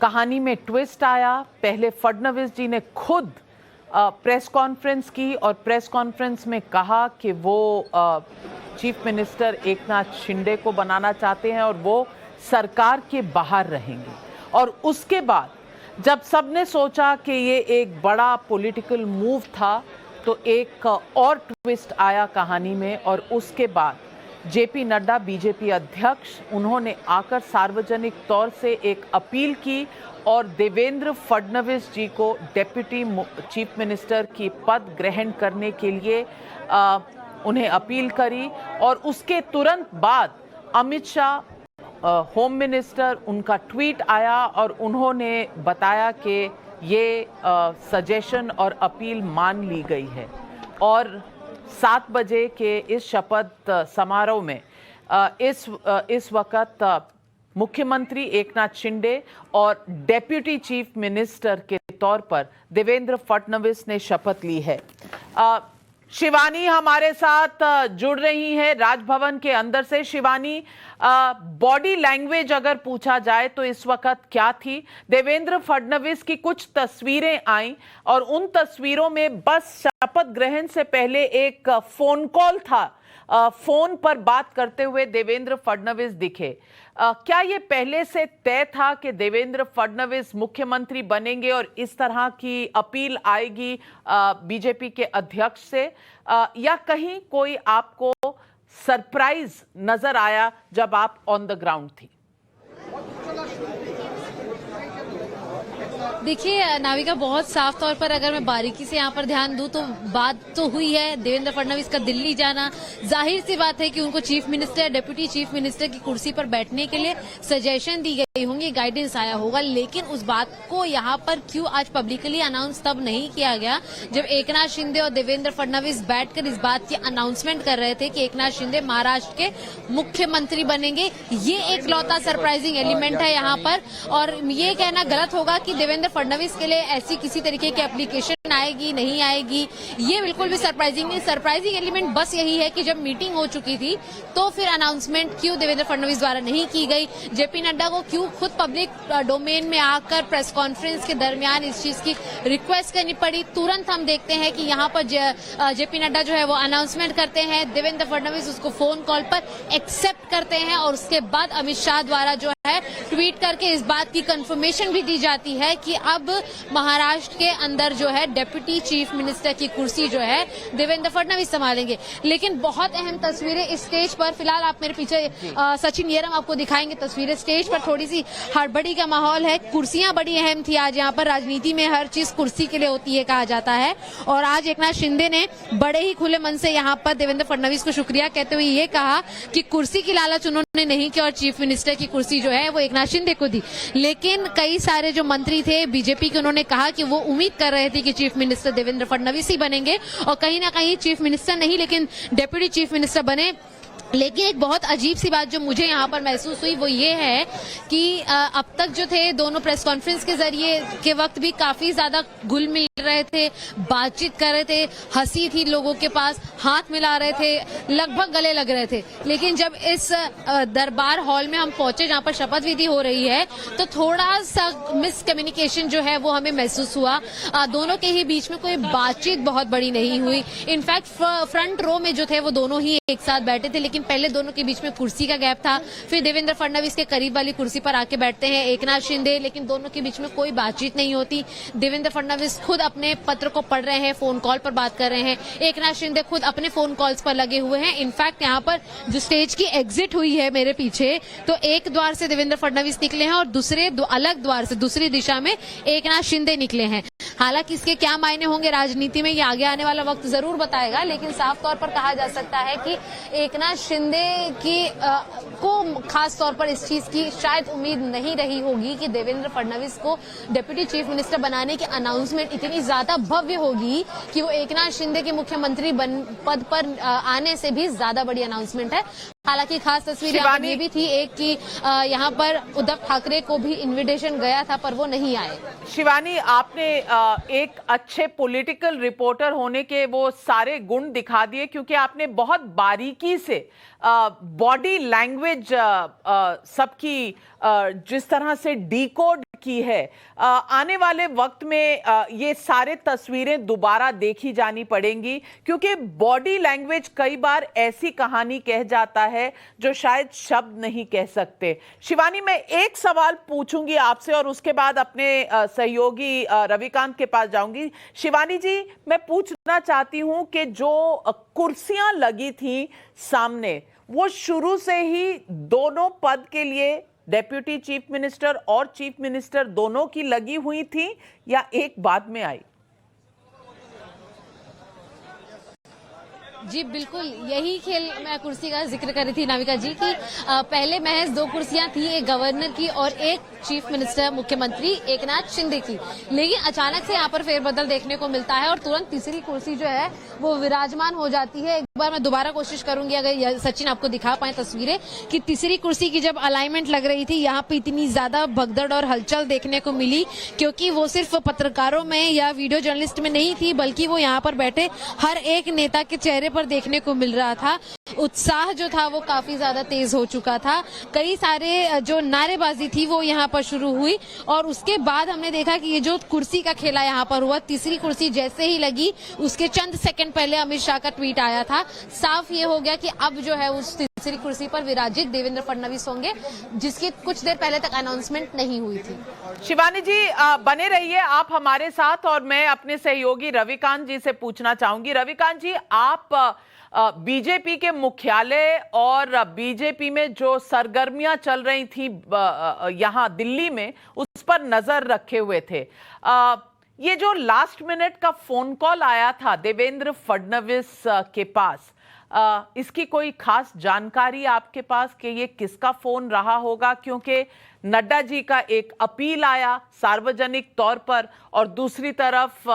कहानी में ट्विस्ट आया। पहले फडणवीस जी ने खुद प्रेस कॉन्फ्रेंस की और प्रेस कॉन्फ्रेंस में कहा कि वो चीफ मिनिस्टर एकनाथ शिंदे को बनाना चाहते हैं और वो सरकार के बाहर रहेंगे। और उसके बाद जब सबने सोचा कि ये एक बड़ा पॉलिटिकल मूव था, तो एक और ट्विस्ट आया कहानी में। और उसके बाद जेपी नड्डा बीजेपी अध्यक्ष, उन्होंने आकर सार्वजनिक तौर से एक अपील की और देवेंद्र फडणवीस जी को डेप्यूटी चीफ मिनिस्टर की पद ग्रहण करने के लिए उन्हें अपील करी। और उसके तुरंत बाद अमित शाह होम मिनिस्टर, उनका ट्वीट आया और उन्होंने बताया कि ये सजेशन और अपील मान ली गई है। और 7 बजे के इस शपथ समारोह में इस वक्त मुख्यमंत्री एकनाथ शिंदे और डेप्यूटी चीफ मिनिस्टर के तौर पर देवेंद्र फडणवीस ने शपथ ली है। शिवानी हमारे साथ जुड़ रही है राजभवन के अंदर से। शिवानी, बॉडी लैंग्वेज अगर पूछा जाए तो इस वक्त क्या थी? देवेंद्र फडणवीस की कुछ तस्वीरें आई और उन तस्वीरों में बस शपथ ग्रहण से पहले एक फोन कॉल था। फोन पर बात करते हुए देवेंद्र फडणवीस दिखे। क्या ये पहले से तय था कि देवेंद्र फडणवीस मुख्यमंत्री बनेंगे और इस तरह की अपील आएगी बीजेपी के अध्यक्ष से, या कहीं कोई आपको सरप्राइज नजर आया जब आप ऑन द ग्राउंड थी? देखिए नाविका, बहुत साफ तौर पर अगर मैं बारीकी से यहाँ पर ध्यान दूं तो बात तो हुई है देवेंद्र फडणवीस का दिल्ली जाना। जाहिर सी बात है कि उनको chief minister, deputy chief minister की कुर्सी पर बैठने के लिए सजेशन दी गई होंगी, गाइडेंस आया होगा। लेकिन उस बात को यहाँ पर क्यों आज पब्लिकली अनाउंस तब नहीं किया गया जब एकनाथ शिंदे और देवेंद्र फडणवीस बैठकर इस बात की अनाउंसमेंट कर रहे थे कि एकनाथ शिंदे महाराष्ट्र के मुख्यमंत्री बनेंगे। ये एक लौता सरप्राइजिंग एलिमेंट है यहाँ पर। और ये कहना गलत होगा कि देवेंद्र फडणवीस के लिए ऐसी किसी तरीके की एप्लीकेशन आएगी नहीं आएगी, ये बिल्कुल भी सरप्राइजिंग नहीं। सरप्राइजिंग एलिमेंट बस यही है कि जब मीटिंग हो चुकी थी तो फिर अनाउंसमेंट क्यों देवेंद्र फडणवीस द्वारा नहीं की गई, जेपी नड्डा को क्यों खुद पब्लिक डोमेन में आकर प्रेस कॉन्फ्रेंस के दरमियान इस चीज की रिक्वेस्ट करनी पड़ी। तुरंत हम देखते हैं कि यहाँ पर जेपी नड्डा जो है वो अनाउंसमेंट करते हैं, देवेंद्र फडणवीस उसको फोन कॉल पर एक्सेप्ट करते हैं और उसके बाद अमित शाह द्वारा जो है ट्वीट करके इस बात की कंफर्मेशन भी दी जाती है कि अब महाराष्ट्र के अंदर जो है डेप्यूटी चीफ मिनिस्टर की कुर्सी जो है देवेंद्र फडणवीस संभालेंगे। लेकिन बहुत अहम तस्वीरें इस स्टेज पर, फिलहाल आप मेरे पीछे सचिन येरम आपको दिखाएंगे तस्वीरें। स्टेज पर थोड़ी सी हड़बड़ी का माहौल है, कुर्सियां बड़ी अहम थी आज यहाँ पर। राजनीति में हर चीज कुर्सी के लिए होती है कहा जाता है। और आज एकनाथ शिंदे ने बड़े ही खुले मन से यहाँ पर देवेंद्र फडणवीस को शुक्रिया कहते हुए ये कहा कि कुर्सी की लालच उन्होंने नहीं की और चीफ मिनिस्टर की कुर्सी जो है वो एकनाथ शिंदे को दी। लेकिन कई सारे जो मंत्री थे बीजेपी के, उन्होंने कहा कि वो उम्मीद कर रहे थे कि चीफ मिनिस्टर देवेंद्र फडणवीस ही बनेंगे और कहीं ना कहीं चीफ मिनिस्टर नहीं लेकिन डेप्यूटी चीफ मिनिस्टर बने। लेकिन एक बहुत अजीब सी बात जो मुझे यहाँ पर महसूस हुई वो ये है कि अब तक जो थे दोनों प्रेस कॉन्फ्रेंस के जरिए के वक्त भी काफी ज्यादा घुल मिल रहे थे, बातचीत कर रहे थे, हंसी थी लोगों के पास, हाथ मिला रहे थे, लगभग गले लग रहे थे। लेकिन जब इस दरबार हॉल में हम पहुंचे जहाँ पर शपथ विधि हो रही है तो थोड़ा सा मिसकम्युनिकेशन जो है वो हमें महसूस हुआ। दोनों के ही बीच में कोई बातचीत बहुत बड़ी नहीं हुई। इनफैक्ट फ्रंट रो में जो थे वो दोनों ही एक साथ बैठे थे, लेकिन पहले दोनों के बीच में कुर्सी का गैप था। फिर देवेंद्र फडणवीस के करीब वाली कुर्सी पर आके बैठते हैं एकनाथ शिंदे, लेकिन दोनों के बीच में कोई बातचीत नहीं होती। देवेंद्र फडणवीस खुद अपने पत्र को पढ़ रहे हैं, फोन कॉल पर बात कर रहे हैं, एकनाथ शिंदे खुद अपने फोन कॉल्स पर लगे हुए हैं। इनफैक्ट यहाँ पर जो स्टेज की एग्जिट हुई है मेरे पीछे, तो एक द्वार से देवेंद्र फडणवीस निकले हैं और दूसरे अलग द्वार से दूसरी दिशा में एकनाथ शिंदे निकले हैं। हालांकि इसके क्या मायने होंगे राजनीति में ये आगे आने वाला वक्त जरूर बताएगा, लेकिन साफ तौर पर कहा जा सकता है कि एकनाथ शिंदे की को खास तौर पर इस चीज की शायद उम्मीद नहीं रही होगी कि देवेंद्र फडणवीस को डेप्यूटी चीफ मिनिस्टर बनाने की अनाउंसमेंट इतनी ज्यादा भव्य होगी कि वो एकनाथ शिंदे के मुख्यमंत्री पद पर आने से भी ज्यादा बड़ी अनाउंसमेंट है। हालांकि खास तस्वीर यहाँ पर ये भी थी एक कि यहाँ पर उद्धव ठाकरे को भी इन्विटेशन गया था पर वो नहीं आए। शिवानी, आपने एक अच्छे पॉलिटिकल रिपोर्टर होने के वो सारे गुण दिखा दिए, क्योंकि आपने बहुत बारीकी से बॉडी लैंग्वेज सबकी जिस तरह से डिकोड की है, आने वाले वक्त में ये सारे तस्वीरें दोबारा देखी जानी पड़ेंगी, क्योंकि बॉडी लैंग्वेज कई बार ऐसी कहानी कह जाता है जो शायद शब्द नहीं कह सकते। शिवानी, मैं एक सवाल पूछूंगी आपसे और उसके बाद अपने सहयोगी रविकांत के पास जाऊंगी। शिवानी जी, मैं पूछना चाहती हूं कि जो कुर्सियां लगी थी सामने, वो शुरू से ही दोनों पद के लिए, डेप्यूटी चीफ मिनिस्टर और चीफ मिनिस्टर दोनों की लगी हुई थी, या एक बाद में आई? जी बिल्कुल, यही खेल मैं कुर्सी का जिक्र कर रही थी नाविका जी की पहले महज 2 कुर्सियां थी, एक गवर्नर की और एक चीफ मिनिस्टर मुख्यमंत्री एकनाथ शिंदे की। लेकिन अचानक से यहाँ पर फेरबदल देखने को मिलता है और तुरंत तीसरी कुर्सी जो है वो विराजमान हो जाती है। एक बार मैं दोबारा कोशिश करूंगी, अगर सचिन आपको दिखा पाए तस्वीरें, कि तीसरी कुर्सी की जब अलाइनमेंट लग रही थी, यहाँ पे इतनी ज्यादा भगदड़ और हलचल देखने को मिली, क्योंकि वो सिर्फ पत्रकारों में या वीडियो जर्नलिस्ट में नहीं थी, बल्कि वो यहाँ पर बैठे हर एक नेता के चेहरे पर देखने को मिल रहा था। उत्साह जो था वो काफी ज्यादा तेज हो चुका था। कई सारे जो नारेबाजी थी वो यहाँ पर शुरू हुई और उसके बाद हमने देखा कि ये जो कुर्सी का खेला यहाँ पर हुआ, तीसरी कुर्सी जैसे ही लगी उसके चंद सेकंड पहले अमित शाह का ट्वीट आया था। साफ ये हो गया कि अब जो है उस तीसरी कुर्सी पर विराजित देवेंद्र फडणवीस होंगे, जिसकी कुछ देर पहले तक अनाउंसमेंट नहीं हुई थी। शिवानी जी, बने रहिए आप हमारे साथ और मैं अपने सहयोगी रविकांत जी से पूछना चाहूंगी। रविकांत जी, आप बीजेपी के मुख्यालय और बीजेपी में जो सरगर्मियां चल रही थी यहां दिल्ली में, उस पर नजर रखे हुए थे। ये जो लास्ट मिनट का फोन कॉल आया था देवेंद्र फडणवीस के पास, इसकी कोई खास जानकारी आपके पास कि ये किसका फोन रहा होगा? क्योंकि नड्डा जी का एक अपील आया सार्वजनिक तौर पर और दूसरी तरफ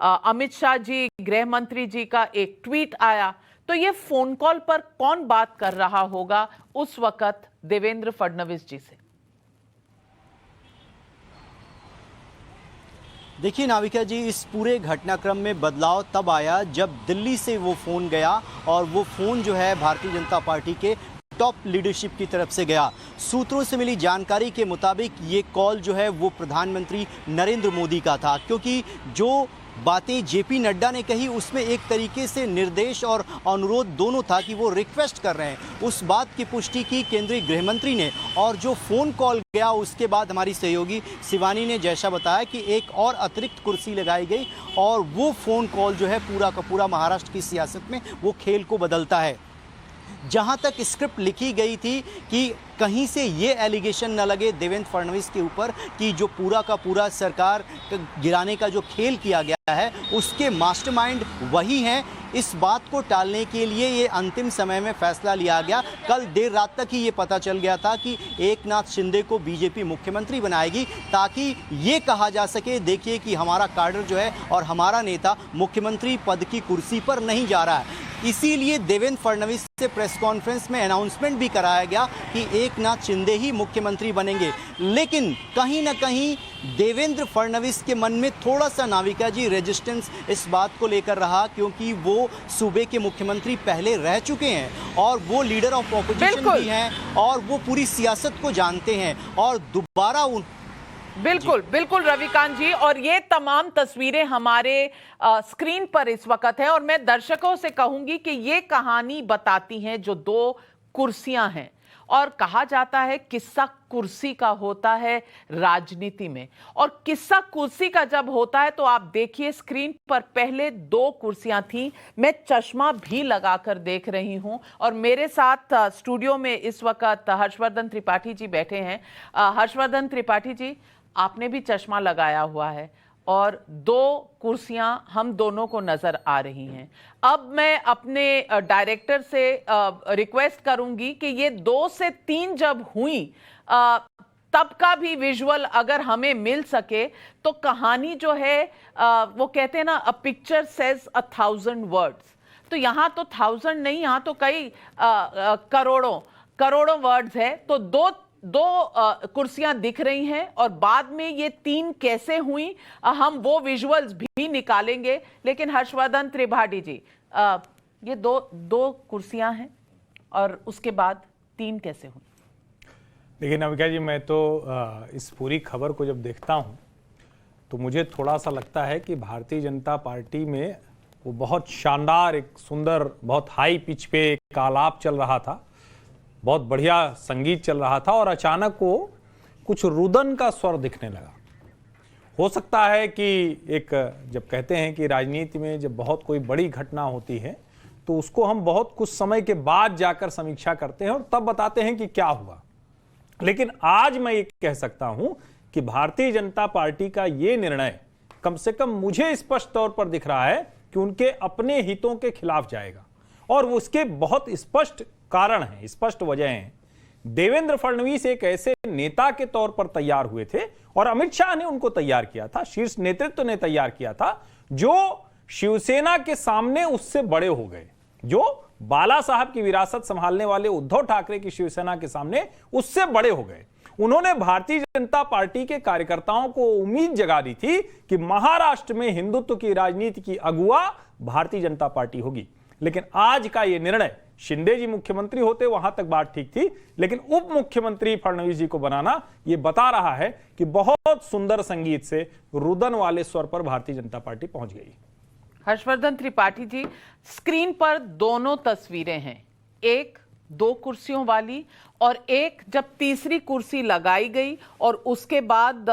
अमित शाह जी, गृह मंत्री जी का एक ट्वीट आया, तो ये फोन कॉल पर कौन बात कर रहा होगा उस वक्त देवेंद्र फडणवीस जी से? देखिए नाविका जी, इस पूरे घटनाक्रम में बदलाव तब आया जब दिल्ली से वो फ़ोन गया और वो फ़ोन जो है भारतीय जनता पार्टी के टॉप लीडरशिप की तरफ से गया। सूत्रों से मिली जानकारी के मुताबिक ये कॉल जो है वो प्रधानमंत्री नरेंद्र मोदी का था, क्योंकि जो बातें जेपी नड्डा ने कही उसमें एक तरीके से निर्देश और अनुरोध दोनों था कि वो रिक्वेस्ट कर रहे हैं। उस बात की पुष्टि की केंद्रीय गृह मंत्री ने, और जो फ़ोन कॉल गया उसके बाद हमारी सहयोगी शिवानी ने जैसा बताया कि एक और अतिरिक्त कुर्सी लगाई गई और वो फ़ोन कॉल जो है पूरा का पूरा महाराष्ट्र की सियासत में वो खेल को बदलता है। जहां तक स्क्रिप्ट लिखी गई थी कि कहीं से ये एलिगेशन न लगे देवेंद्र फडणवीस के ऊपर कि जो पूरा का पूरा सरकार गिराने का जो खेल किया गया है उसके मास्टरमाइंड वही हैं, इस बात को टालने के लिए ये अंतिम समय में फैसला लिया गया। कल देर रात तक ही ये पता चल गया था कि एकनाथ शिंदे को बीजेपी मुख्यमंत्री बनाएगी, ताकि ये कहा जा सके देखिए कि हमारा काडर जो है और हमारा नेता मुख्यमंत्री पद की कुर्सी पर नहीं जा रहा है। इसीलिए देवेंद्र फडणवीस से प्रेस कॉन्फ्रेंस में अनाउंसमेंट भी कराया गया कि एकनाथ शिंदे ही मुख्यमंत्री बनेंगे। लेकिन कहीं ना कहीं देवेंद्र फडणवीस के मन में थोड़ा सा नाविका जी रेजिस्टेंस इस बात को लेकर रहा, क्योंकि वो सूबे के मुख्यमंत्री पहले रह चुके हैं और वो लीडर ऑफ ऑपोजिशन भी हैं और वो पूरी सियासत को जानते हैं और दोबारा बिल्कुल बिल्कुल रविकांत जी, और ये तमाम तस्वीरें हमारे स्क्रीन पर इस वक्त है और मैं दर्शकों से कहूंगी कि ये कहानी बताती हैं जो 2 कुर्सियां हैं, और कहा जाता है किस्सा कुर्सी का होता है राजनीति में, और किस्सा कुर्सी का जब होता है तो आप देखिए स्क्रीन पर पहले 2 कुर्सियां थी। मैं चश्मा भी लगाकर देख रही हूं और मेरे साथ स्टूडियो में इस वक्त हर्षवर्धन त्रिपाठी जी बैठे हैं। हर्षवर्धन त्रिपाठी जी, आपने भी चश्मा लगाया हुआ है और 2 कुर्सियां हम दोनों को नजर आ रही हैं। अब मैं अपने डायरेक्टर से रिक्वेस्ट करूंगी कि ये 2 से 3 जब हुई तब का भी विजुअल अगर हमें मिल सके तो कहानी जो है वो कहते हैं ना, अ पिक्चर सेज 1000 वर्ड्स। तो यहाँ तो 1000 नहीं, यहाँ तो कई करोड़ों वर्ड्स है। तो दो कुर्सियां दिख रही हैं और बाद में ये 3 कैसे हुई हम वो विजुअल्स भी निकालेंगे। लेकिन हर्षवर्धन त्रिपाठी जी, ये दो कुर्सियां हैं और उसके बाद 3 कैसे हुई? लेकिन नविका जी, मैं तो इस पूरी खबर को जब देखता हूं तो मुझे थोड़ा सा लगता है कि भारतीय जनता पार्टी में वो बहुत शानदार, एक सुंदर, बहुत हाई पिच पे एक आलाप चल रहा था, बहुत बढ़िया संगीत चल रहा था और अचानक वो कुछ रुदन का स्वर दिखने लगा। हो सकता है कि एक, जब कहते हैं कि राजनीति में जब बहुत कोई बड़ी घटना होती है तो उसको हम बहुत कुछ समय के बाद जाकर समीक्षा करते हैं और तब बताते हैं कि क्या हुआ। लेकिन आज मैं ये कह सकता हूं कि भारतीय जनता पार्टी का ये निर्णय कम से कम मुझे स्पष्ट तौर पर दिख रहा है कि उनके अपने हितों के खिलाफ जाएगा और उसके बहुत स्पष्ट कारण हैं, स्पष्ट वजह हैं। देवेंद्र फडणवीस एक ऐसे नेता के तौर पर तैयार हुए थे और अमित शाह ने उनको तैयार किया था, शीर्ष नेतृत्व ने तैयार किया था, जो शिवसेना के सामने उससे बड़े हो गए, जो बाला साहब की विरासत संभालने वाले उद्धव ठाकरे की शिवसेना के सामने उससे बड़े हो गए। उन्होंने भारतीय जनता पार्टी के कार्यकर्ताओं को उम्मीद जगा दी थी कि महाराष्ट्र में हिंदुत्व की राजनीति की अगुवा भारतीय जनता पार्टी होगी। लेकिन आज का यह निर्णय, शिंदे जी मुख्यमंत्री होते वहां तक बात ठीक थी, लेकिन उप मुख्यमंत्री फडणवीस जी को बनाना यह बता रहा है कि बहुत सुंदर संगीत से रुदन वाले स्वर पर भारतीय जनता पार्टी पहुंच गई। हर्षवर्धन त्रिपाठी जी, स्क्रीन पर दोनों तस्वीरें हैं, एक 2 कुर्सियों वाली और एक जब तीसरी कुर्सी लगाई गई और उसके बाद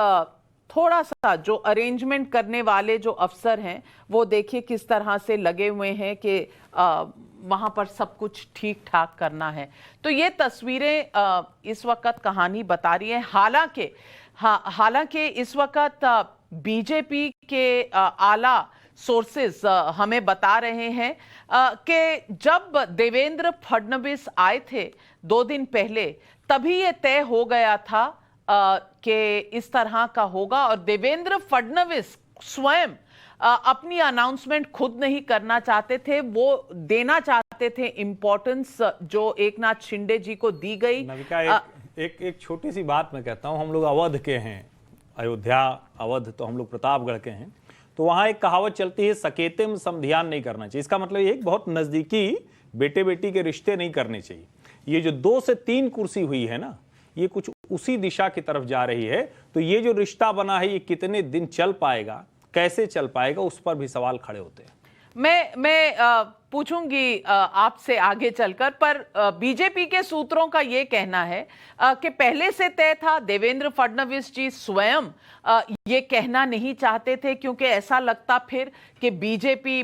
थोड़ा सा जो अरेंजमेंट करने वाले जो अफसर हैं वो देखिए किस तरह से लगे हुए हैं कि वहां पर सब कुछ ठीक ठाक करना है। तो ये तस्वीरें इस वक्त कहानी बता रही हैं। हालांकि इस वक्त बीजेपी के आला सोर्सेस हमें बता रहे हैं कि जब देवेंद्र फडणवीस आए थे 2 दिन पहले, तभी ये तय हो गया था कि इस तरह का होगा और देवेंद्र फडणवीस स्वयं अपनी अनाउंसमेंट खुद नहीं करना चाहते थे, वो देना चाहते थे इंपॉर्टेंस जो एकनाथ शिंदे जी को दी गई। नविका, एक छोटी सी बात मैं कहता हूं, हम लोग अवध के हैं, अयोध्या अवध, तो हम लोग प्रतापगढ़ के हैं, तो वहां एक कहावत चलती है, सकेते में समध्यान नहीं करना चाहिए। इसका मतलब ये बहुत नजदीकी बेटे बेटी के रिश्ते नहीं करने चाहिए। ये जो 2 से 3 कुर्सी हुई है ना, ये कुछ उसी दिशा की तरफ जा रही है। तो ये जो रिश्ता बना है, ये कितने दिन चल पाएगा, कैसे चल पाएगा, उस पर भी सवाल खड़े होते हैं। मैं पूछूंगी आपसे आगे चलकर, पर बीजेपी के सूत्रों का यह कहना है कि पहले से तय था, देवेंद्र फडणवीस जी स्वयं ये कहना नहीं चाहते थे क्योंकि ऐसा लगता फिर कि बीजेपी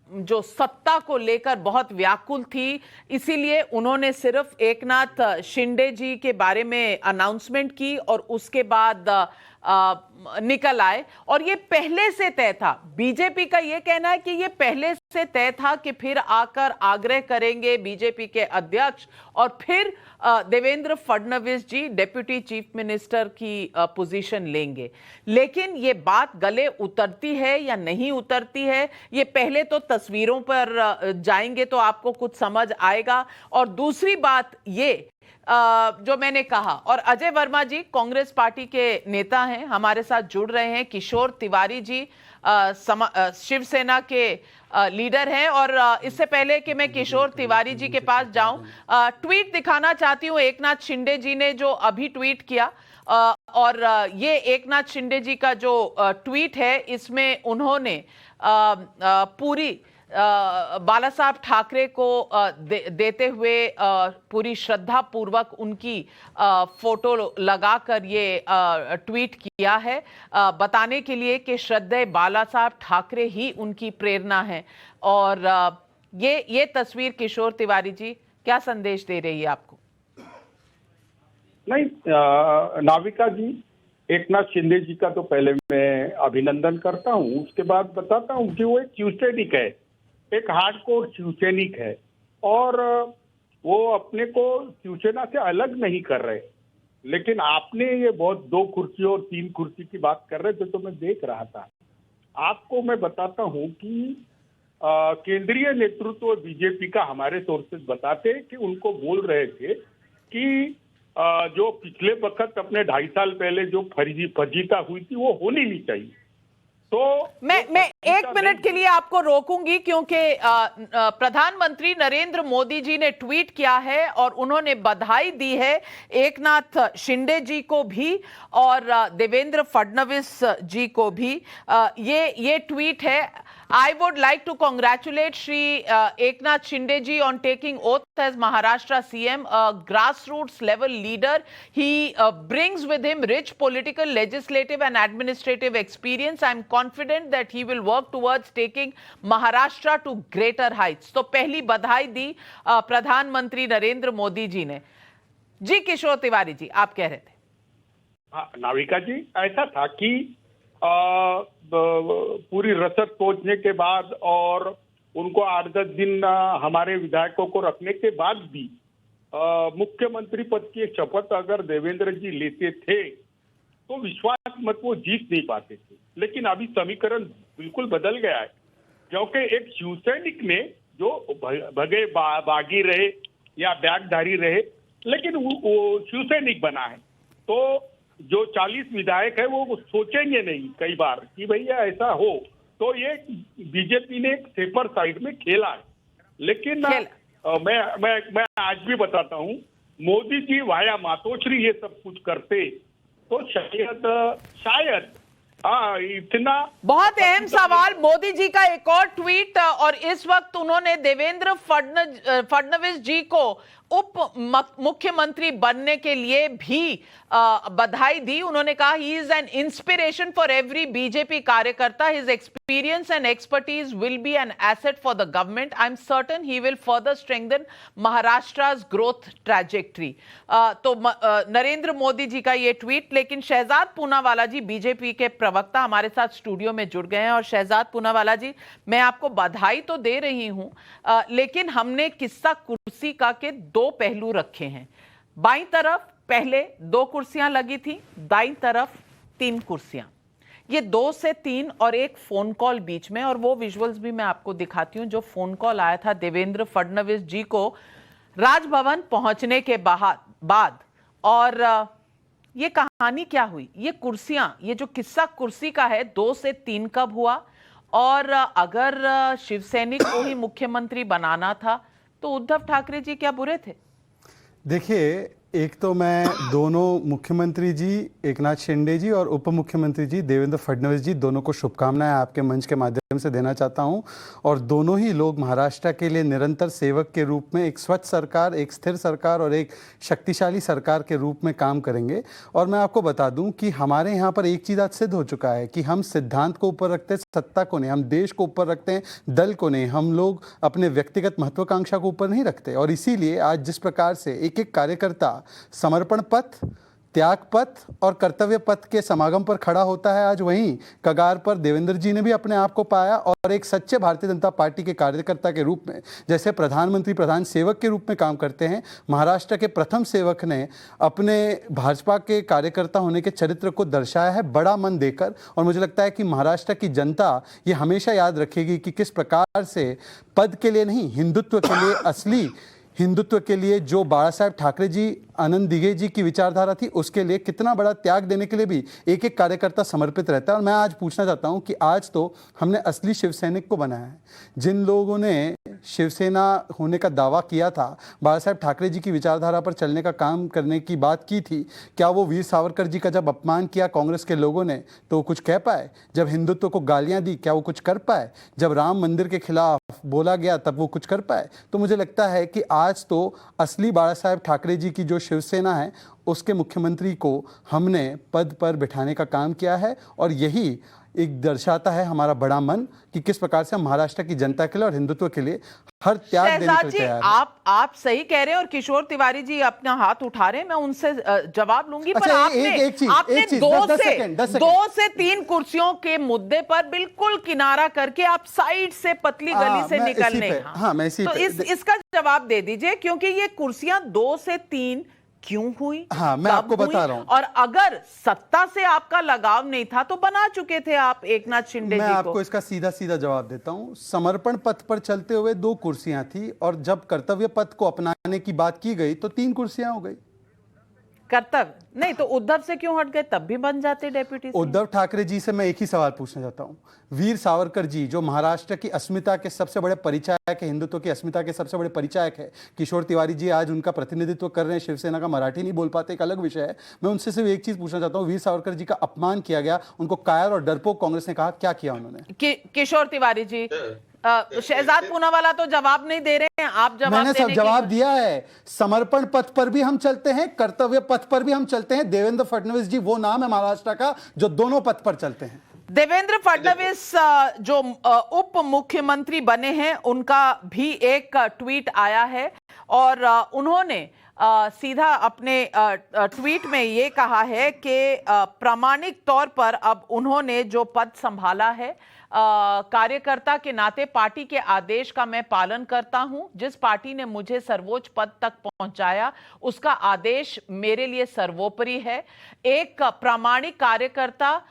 जो सत्ता को लेकर बहुत व्याकुल थी, इसीलिए उन्होंने सिर्फ एकनाथ शिंदे जी के बारे में अनाउंसमेंट की और उसके बाद निकल आए। और ये पहले से तय था, बीजेपी का ये कहना है कि ये पहले से तय था कि फिर आकर आग्रह करेंगे बीजेपी के अध्यक्ष और फिर देवेंद्र फडणवीस जी डिप्टी चीफ मिनिस्टर की पोजीशन लेंगे। लेकिन ये बात गले उतरती है या नहीं उतरती है, ये पहले तो तस्वीरों पर जाएंगे तो आपको कुछ समझ आएगा। और दूसरी बात ये जो मैंने कहा, और अजय वर्मा जी कांग्रेस पार्टी के नेता हैं, हमारे साथ जुड़ रहे हैं, किशोर तिवारी जी शिवसेना के लीडर हैं। और इससे पहले कि मैं किशोर तिवारी जी के पास जाऊं, ट्वीट दिखाना चाहती हूं एकनाथ शिंदे जी ने जो अभी ट्वीट किया। और ये एकनाथ शिंदे जी का जो ट्वीट है, इसमें उन्होंने पूरी बाला साहब ठाकरे को देते हुए पूरी श्रद्धा पूर्वक उनकी फोटो लगाकर ये ट्वीट किया है, बताने के लिए कि श्रद्धेय बाला साहब ठाकरे ही उनकी प्रेरणा है। और ये तस्वीर किशोर तिवारी जी क्या संदेश दे रही है आपको? नहीं, नाविका जी, एकनाथ शिंदे जी का तो पहले मैं अभिनंदन करता हूं, उसके बाद बताता हूं कि वो एक शिवसैनिक है, एक हार्डकोर शिवसैनिक है और वो अपने को शिवसेना से अलग नहीं कर रहे। लेकिन आपने ये बहुत 2 कुर्सी और 3 कुर्सी की बात कर रहे थे तो मैं देख रहा था। आपको मैं बताता हूं कि केंद्रीय नेतृत्व बीजेपी का हमारे सोर्सेज बताते कि उनको बोल रहे थे कि जो पिछले वक्त अपने 2.5 साल पहले जो फर्जीता हुई थी वो होनी नहीं चाहिए। तो मैं एक मिनट के लिए आपको रोकूंगी क्योंकि प्रधानमंत्री नरेंद्र मोदी जी ने ट्वीट किया है और उन्होंने बधाई दी है एकनाथ शिंदे जी को भी और देवेंद्र फडणवीस जी को भी। ये ट्वीट है, I would like to congratulate Shri Eknath Shinde ji on taking oath as Maharashtra CM, a grassroots level leader. He brings with him rich political, legislative and administrative experience. I am confident that he will work towards taking Maharashtra to greater heights. तो पहली बधाई दी प्रधानमंत्री नरेंद्र मोदी जी ने। जी किशोर तिवारी जी, आप कह रहे थे। हाँ, नाविका जी, ऐसा था कि पूरी रसद पहुंचने के बाद और उनको 8-10 दिन हमारे विधायकों को रखने के बाद भी मुख्यमंत्री पद की शपथ अगर देवेंद्र जी लेते थे तो विश्वास मत वो जीत नहीं पाते थे। लेकिन अभी समीकरण बिल्कुल बदल गया है, क्योंकि एक शिवसैनिक ने जो भगे बागी रहे या बैगधारी रहे, लेकिन वो शिवसैनिक बना है, तो जो 40 विधायक है वो सोचेंगे नहीं कई बार कि भैया ऐसा हो, तो ये बीजेपी ने एक सेफर साइड में खेला है। लेकिन मैं आज भी बताता हूँ, मोदी जी वाया मातोश्री ये सब कुछ करते तो शायद इतना। बहुत अहम सवाल, मोदी जी का एक और ट्वीट और इस वक्त उन्होंने देवेंद्र फडणवीस जी को उप मुख्यमंत्री बनने के लिए भी बधाई दी। उन्होंने कहा he is an inspiration for every BJP कार्यकर्ता, his experience and expertise will be an asset for the government, I am certain he will further strengthen Maharashtra's growth trajectory. तो नरेंद्र मोदी जी का ये ट्वीट। लेकिन शहजाद पूनावाला जी बीजेपी के प्रवक्ता हमारे साथ स्टूडियो में जुड़ गए हैं। और शहजाद पूनावाला जी, मैं आपको बधाई तो दे रही हूं, लेकिन हमने किस्सा कुर्सी का के दो पहलू रखे हैं। बाईं तरफ पहले 2 कुर्सियां लगी थी, दाईं तरफ 3 कुर्सियां। ये 2 से 3 और एक फोन कॉल बीच में, और वो विजुअल्स भी मैं आपको दिखाती हूं जो फोन कॉल आया था देवेंद्र फडणवीस जी को राजभवन पहुंचने के बाद। और ये कहानी क्या हुई, ये कुर्सियां, ये जो किस्सा कुर्सी का है 2 से 3 कब हुआ, और अगर शिवसैनिक को ही मुख्यमंत्री बनाना था तो उद्धव ठाकरे जी क्या बुरे थे? देखिए, एक तो मैं दोनों मुख्यमंत्री जी एकनाथ शिंदे जी और उप मुख्यमंत्री जी देवेंद्र फडणवीस जी दोनों को शुभकामनाएं आपके मंच के माध्यम से देना चाहता हूं। और दोनों ही लोग महाराष्ट्र के लिए निरंतर सेवक के रूप में एक स्वच्छ सरकार, एक स्थिर सरकार और एक शक्तिशाली सरकार के रूप में काम करेंगे। और मैं आपको बता दूं कि हमारे यहाँ पर एक चीज़ आज सिद्ध हो चुका है कि हम सिद्धांत को ऊपर रखते हैं, सत्ता को नहीं, हम देश को ऊपर रखते हैं, दल को नहीं। हम लोग अपने व्यक्तिगत महत्वाकांक्षा को ऊपर नहीं रखते। और इसीलिए आज जिस प्रकार से एक एक कार्यकर्ता समर्पण पथ, त्याग पथ और कर्तव्य पथ के समागम पर खड़ा होता है, आज वहीं कगार पर देवेंद्र जी ने भी अपने आप को पाया और एक सच्चे भारतीय जनता पार्टी के कार्यकर्ता के रूप में, जैसे प्रधानमंत्री प्रधान सेवक के रूप में काम करते हैं, महाराष्ट्र के प्रथम सेवक ने अपने भाजपा के कार्यकर्ता होने के चरित्र को दर्शाया है बड़ा मन देकर। और मुझे लगता है कि महाराष्ट्र की जनता ये हमेशा याद रखेगी कि किस प्रकार से पद के लिए नहीं, हिंदुत्व के लिए, असली हिंदुत्व के लिए जो बाला साहेब ठाकरे जी, आनंद दिघे जी की विचारधारा थी, उसके लिए कितना बड़ा त्याग देने के लिए भी एक एक कार्यकर्ता समर्पित रहता है। और मैं आज पूछना चाहता हूं कि आज तो हमने असली शिवसैनिक को बनाया है। जिन लोगों ने शिवसेना होने का दावा किया था, बाला साहेब ठाकरे जी की विचारधारा पर चलने का काम करने की बात की थी, क्या वो वीर सावरकर जी का जब अपमान किया कांग्रेस के लोगों ने तो वो कुछ कह पाए? जब हिंदुत्व को गालियां दी क्या वो कुछ कर पाए? जब राम मंदिर के खिलाफ बोला गया तब वो कुछ कर पाए? तो मुझे लगता है कि आज तो असली बाला साहेब ठाकरे जी की जो शिवसेना है उसके मुख्यमंत्री को हमने पद पर बिठाने का काम किया है। और यही एक दर्शाता है हमारा बड़ा मन कि किस प्रकार से हम महाराष्ट्र की जनता के लिए और हिंदुत्व के लिए हर त्याग देने के लिए तैयार हैं। आप सही कह रहे हैं और किशोर तिवारी जी अपना हाथ उठा रहे हैं, मैं उनसे जवाब लूंगी। पर आपने 2 से 3 कुर्सियों के मुद्दे पर बिल्कुल किनारा करके आप साइड से पतली गली से निकलने, तो इसका जवाब दे दीजिए, क्योंकि ये कुर्सियां 2 से 3 क्यों हुई? हाँ, मैं आपको बता रहा हूं। और अगर सत्ता से आपका लगाव नहीं था तो बना चुके थे आप एकनाथ शिंदे जी को। मैं आपको इसका सीधा सीधा जवाब देता हूं। समर्पण पथ पर चलते हुए 2 कुर्सियां थी और जब कर्तव्य पथ को अपनाने की बात की गई तो 3 कुर्सियां हो गई। कर्तव्य नहीं तो उद्धव से क्यों हट गए, तब भी बन जाते डेप्यूटी सीएम। उद्धव ठाकरे जी से मैं एक ही सवाल पूछना चाहता हूं। वीर सावरकर जी जो महाराष्ट्र की अस्मिता के सबसे बड़े परिचायक है, हिंदुत्व की अस्मिता के सबसे बड़े परिचायक है, किशोर तिवारी जी आज उनका प्रतिनिधित्व कर रहे हैं, शिवसेना का, मराठी नहीं बोल पाते, एक अलग विषय है। मैं उनसे सिर्फ एक चीज पूछना चाहता हूं, वीर सावरकर जी का अपमान किया गया, उनको कायर और डरपोक कांग्रेस ने कहा, क्या किया उन्होंने? किशोर तिवारी जी, शहजाद पूनावाला तो जवाब नहीं दे रहे हैं, आप जवाब मैंने सब देने की- जवाब दिया है। समर्पण पथ पर भी हम चलते हैं, कर्तव्य पथ पर भी हम चलते हैं। देवेंद्र फडणवीस जी वो नाम है महाराष्ट्र का जो दोनों पथ पर चलते हैं। देवेंद्र फडणवीस जो उप मुख्यमंत्री बने हैं, उनका भी एक ट्वीट आया है और उन्होंने सीधा अपने ट्वीट में ये कहा है कि प्रामाणिक तौर पर अब उन्होंने जो पद संभाला है, कार्यकर्ता के नाते पार्टी के आदेश का मैं पालन करता हूं। जिस पार्टी ने मुझे सर्वोच्च पद तक पहुंचाया उसका आदेश मेरे लिए सर्वोपरि है। एक प्रामाणिक कार्यकर्ता,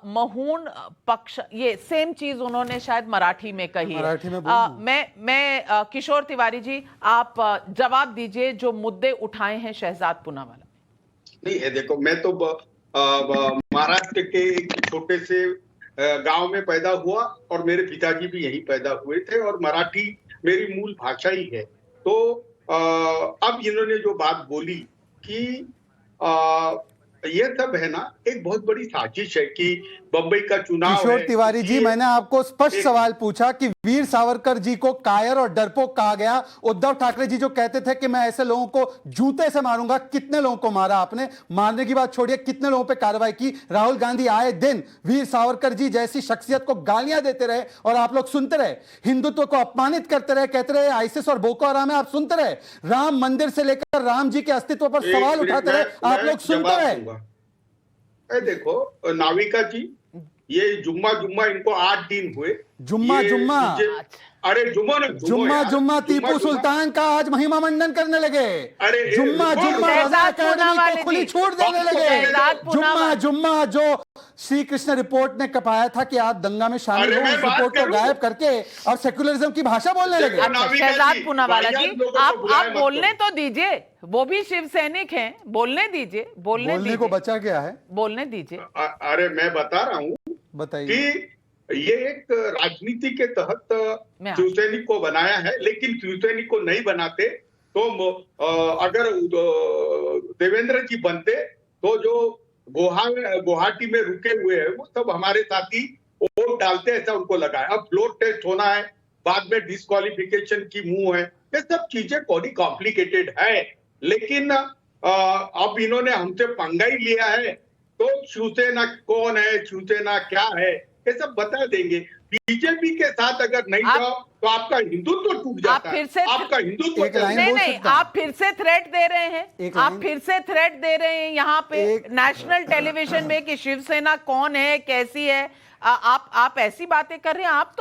महून पक्ष, ये सेम चीज उन्होंने शायद मराठी में कही है। मराठी में बोलूं? मैं किशोर तिवारी जी, आप जवाब दीजिए जो मुद्दे उठाए हैं शहजाद पूनावाला। नहीं है, देखो मैं तो महाराष्ट्र के एक छोटे से गांव में पैदा हुआ और मेरे पिताजी भी यहीं पैदा हुए थे और मराठी मेरी मूल भाषा ही है। तो अब इन्होंने जो बात बोली कि ये सब है ना, एक बहुत बड़ी साजिश है कि बंबई का चुनाव किशोर है, तिवारी जी, इसलिए- मैंने आपको स्पष्ट सवाल पूछा कि वीर सावरकर जी को कायर और डरपोक कहा गया। उद्धव ठाकरे जी जो कहते थे कि मैं ऐसे लोगों को जूते से मारूंगा, कितने लोगों को मारा आपने? मारने की बात छोड़िए, कितने लोगों पे कार्रवाई की? राहुल गांधी आए दिन वीर सावरकर जी जैसी शख्सियत को गालियां देते रहे और आप लोग सुनते रहे, हिंदुत्व को अपमानित करते रहे, कहते रहे आईसिस और बोको हराम है, आप सुनते रहे, राम मंदिर से लेकर राम जी के अस्तित्व पर एक सवाल मिनट, उठाते रहे, मैं आप लोग सुनते जवाब रहे। दूंगा। देखो नाविका जी, ये जुम्मा इनको 8 दिन हुए। जुम्मा ये जुम्मा अरे जुम्मा जुम्मा टीपू सुल्तान का आज महिमा मंडन करने लगे। अरे जुम्मा रजा अकेडमी को खुली छूट देने लगे। शहजाद जुम्मा जो श्री कृष्ण रिपोर्ट ने कपाया था कि आप दंगा में शामिल अरे हो, मैं उस बात रिपोर्ट को करूं? गायब करके और सेकुलरिज्म की भाषा बोलने लगे। देखो, नाविका शहजाद जी, पूनावाला जी, वाहियात लोगों को आप बुलाए मत बोलने करो। तो दीजिए, वो भी शिव सैनिक हैं, बोलने दीजिए, बोलने बोलने को दीजिए, बचा गया है, बोलने दीजिए। अरे मैं बता रहा हूँ बताइए। कि ये एक राजनीति के तहत मैं- शिवसैनिक को बनाया है, लेकिन शिवसैनिक को नहीं बनाते तो अगर देवेंद्र जी बनते तो जो गुवाहाटी में रुके हुए हैं वो सब हमारे साथी वोट डालते, ऐसा उनको लगा है। अब फ्लोर टेस्ट होना है, बाद में डिस्क्वालिफिकेशन की मुंह है, ये सब चीजें बड़ी कॉम्प्लिकेटेड है। लेकिन अब इन्होंने हमसे पंगा ही लिया है तो शिवसेना कौन है, शिवसेना क्या है, ये सब बता देंगे। बीजेपी के साथ अगर नहीं जाओ तो आपका हिंदुत्व टूट जाता है, आपका हिंदुत्व एक लाइन नहीं बोल नहीं, सकता हूं? आप फिर से थ्रेट दे रहे हैं, एक आप लाइन- फिर से थ्रेट दे रहे हैं यहाँ पे एक- नेशनल टेलीविजन में कि शिवसेना कौन है, कैसी है। आप ऐसी बातें कर रहे हैं। आप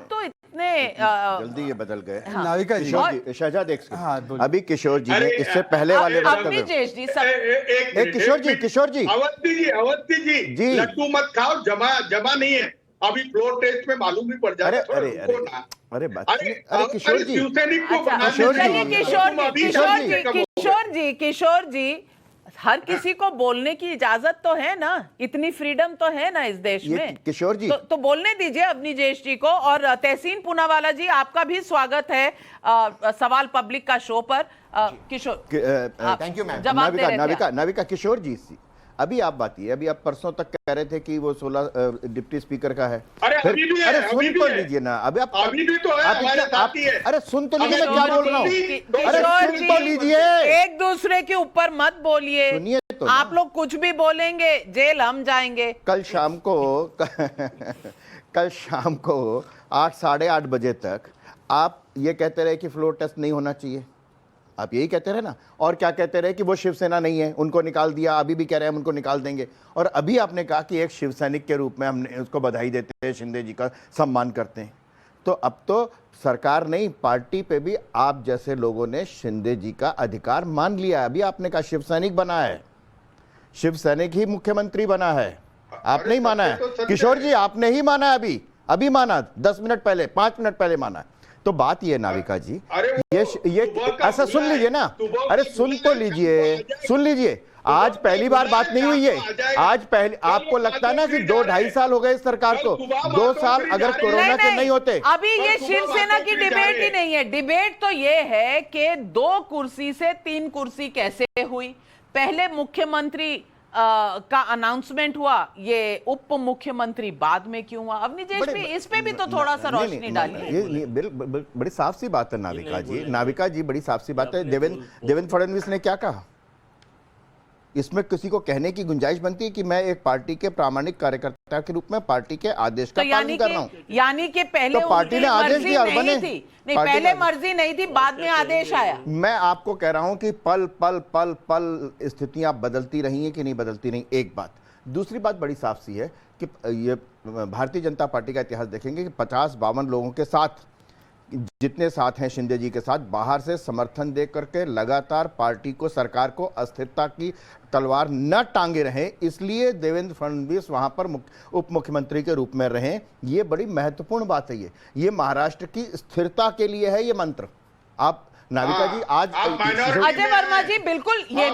तो इतने जल्दी ये बदल गए। नाविका जी, किशोर जी, शहजाद एक सेकंड। हाँ, बोलिए। अभी किशोर जी ने अरे, इससे पहले वाले अवनी वक्तव्य जेश जी सब एक मिनट, किशोर जी, मिनट। किशोर जी। अवस्थी जी जी। लड्डू मत खाओ, जमा नहीं है। अभी फ्लोर टेस्ट में मालूम ही पड़ अरे जाता है। अरे अरे अरे बात अरे किशोर जी, शिवसैनिक को अच्छा, बनाने किशोर के जी, लिए चलिए किशोर जी, हर किसी को बोलने की इजाजत तो है ना, इतनी फ्रीडम तो है ना इस देश ये में। किशोर जी। तो बोलने दीजिए अवनी जेश जी को। और तहसीन पूनावाला जी, आपका भी स्वागत है सवाल पब्लिक का शो पर। किशोर, थैंक यू मैम। जवाब दे रहे थे आप। नाविका किशोर जी, अभी आप बात ये, अभी आप परसों तक कह रहे थे कि वो 16 डिप्टी स्पीकर का है। अरे फिर- अभी भी है, अरे अभी सुन भी तो है। लीजिए ना, अभी आप अभी भी तो है, आप हमारे इतना- साथी है। अरे सुन तो लीजिए, मैं अबे क्या किशोर बोल रहा हूँ। जी, अरे किशोर सुन तो जी, लीजिए। एक दूसरे के ऊपर मत बोलिए। सुनिए तो ना। आप लोग कुछ भी बोलेंगे जेल हम जाएंगे। कल शाम को 8, साढ़े 8 बजे तक आप ये कहते रहे कि फ्लोर टेस्ट नहीं होना चाहिए, आप यही कहते रहे ना। और क्या कहते रहे कि वो शिवसेना नहीं है, उनको निकाल दिया, अभी भी कह रहे हैं हम उनको निकाल देंगे। और अभी आपने कहा कि एक शिव सैनिक के रूप में हमने उसको बधाई देते हैं, शिंदे जी का सम्मान करते हैं। तो अब तो सरकार नहीं, पार्टी पे भी आप जैसे लोगों ने शिंदे जी का अधिकार मान लिया है। अभी आपने कहा शिव सैनिक बना है, शिव सैनिक ही मुख्यमंत्री बना है, आप नहीं माना है। किशोर जी, आपने ही माना है, अभी माना, 10 मिनट पहले, 5 मिनट पहले माना है। तो बात ये नाविका जी, ये ऐसा सुन लीजिए ना, अरे सुन तो लीजिए, आज पहली बार बात नहीं हुई है। आज पहले आपको लगता है ना कि 2-2.5 साल हो गए इस सरकार को, 2 साल अगर कोरोना के नहीं होते। अभी ये शिवसेना की डिबेट ही नहीं है। डिबेट तो ये है कि 2 कुर्सी से 3 कुर्सी कैसे हुई। पहले मुख्यमंत्री का अनाउंसमेंट हुआ, ये उप मुख्यमंत्री बाद में क्यों हुआ। अब निजेश भी इस पे भी तो थोड़ा सा रोशनी डालिए। ये बड़ी साफ सी बात है नाविका जी। नाविका जी बड़ी साफ सी बात है। देवेंद्र फडणवीस ने क्या कहा, इसमें किसी को कहने की गुंजाइश बनती है कि मैं एक पार्टी के प्रामाणिक कार्यकर्ता के रूप में पार्टी के आदेश का पालन कर रहा हूं। यानी कि पहले तो पार्टी ने आदेश दिया और बने थी नहीं, पहले मर्जी नहीं थी, बाद में आदेश आया। मैं आपको कह रहा हूं कि पल पल पल पल स्थितियां बदलती रही हैं कि नहीं बदलती नहीं, एक बात। दूसरी बात बड़ी साफ सी है कि ये भारतीय जनता पार्टी का इतिहास देखेंगे कि 50-52 लोगों के साथ, जितने साथ हैं शिंदे जी के साथ, बाहर से समर्थन दे करके लगातार पार्टी को, सरकार को अस्थिरता की तलवार न टांगे रहे, इसलिए देवेंद्र फडणवीस वहां पर उप मुख्यमंत्री के रूप में रहे। ये बड़ी महत्वपूर्ण बात है। ये महाराष्ट्र की स्थिरता के लिए है ये मंत्र। आप नाविका जी आज अजय वर्मा जी बिल्कुल ये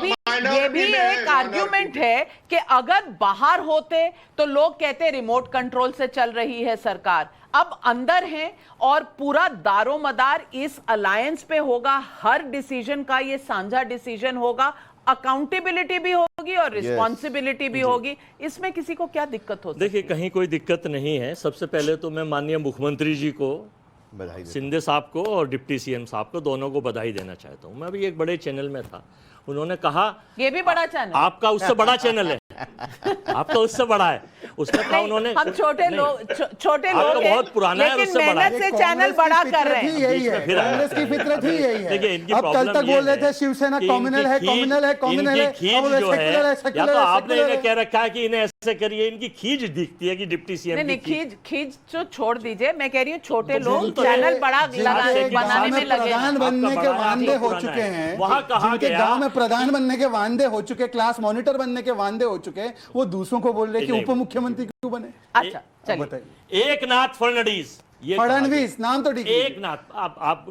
भी एक आर्ग्यूमेंट है कि अगर बाहर होते तो लोग कहते रिमोट कंट्रोल से चल रही है सरकार, अब अंदर हैं और पूरा दारोमदार इस अलायंस पे होगा। हर डिसीजन का ये साझा डिसीजन होगा, अकाउंटेबिलिटी भी होगी और रिस्पॉन्सिबिलिटी भी होगी। इसमें किसी को क्या दिक्कत हो सकती है? देखिए, कहीं कोई दिक्कत नहीं है। सबसे पहले तो मैं माननीय मुख्यमंत्री जी को, बधाई शिंदे साहब को और डिप्टी सीएम साहब को, दोनों को बधाई देना चाहता हूं। मैं अभी एक बड़े चैनल में था, उन्होंने कहा ये भी बड़ा चैनल, आपका उससे बड़ा चैनल है, आपका उससे बड़ा है। उसमें कहा उन्होंने, हम छोटे लोग हैं, बहुत पुराना है, लेकिन उससे बड़ा है। मेहनत से चैनल बड़ा कर रहे हैं। यही है, कांग्रेस की फितरत ही यही है। देखिए, इनकी अब कल तक बोल रहे थे शिवसेना कॉम्युनल है, कॉम्युनल है, कॉम्युनल है, खींच जो है, या तो आपने इन्हें कह रखा है कि इन्हें ऐसे करिए, इनकी खींच दिखती है कि डिप्टी सीएम नहीं, खींच तो छोड़ दीजिए। मैं कह रही हूँ छोटे लोग चैनल बड़ा बनाने में लगे, प्रधान बनने के वादे हो चुके हैं, वहां कहा जिनके गांव में प्रधान बनने के वादे हो चुके, क्लास मॉनिटर बनने के वादे हो चुके, वो दूसरों को बोल रहे कि उप मुख्यमंत्री क्यों बने। अच्छा चलिए, बताइए। एकनाथ फडणवीस, फडणवीस नाम तो ठीक है। एकनाथ, आप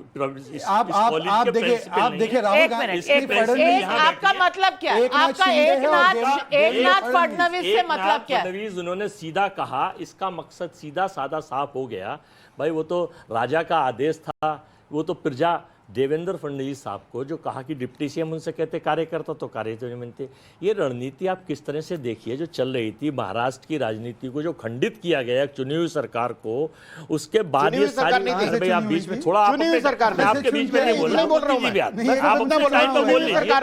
देखिए राहुल गांधी, आपका मतलब क्या है? आपका एकनाथ फडणवीस से मतलब क्या है? फडणवीस उन्होंने सीधा कहा, इसका मकसद सीधा साधा साफ हो गया। भाई वो तो राजा का आदेश था, वो तो प्रजा देवेंद्र फडणवीस साहब को जो कहा कि डिप्टी सीएम उनसे कहते कार्यकर्ता तो कार्यकर्ता नहीं बनते। ये रणनीति आप किस तरह से देखिए जो चल रही थी महाराष्ट्र की राजनीति को, जो खंडित किया गया चुनी हुई सरकार को, उसके बाद ये सारी, भाई आप बीच में थोड़ा, मैं आपके बीच में नहीं बोल रहा हूँ, आप अपने टाइम पर बोल लीजिए, आप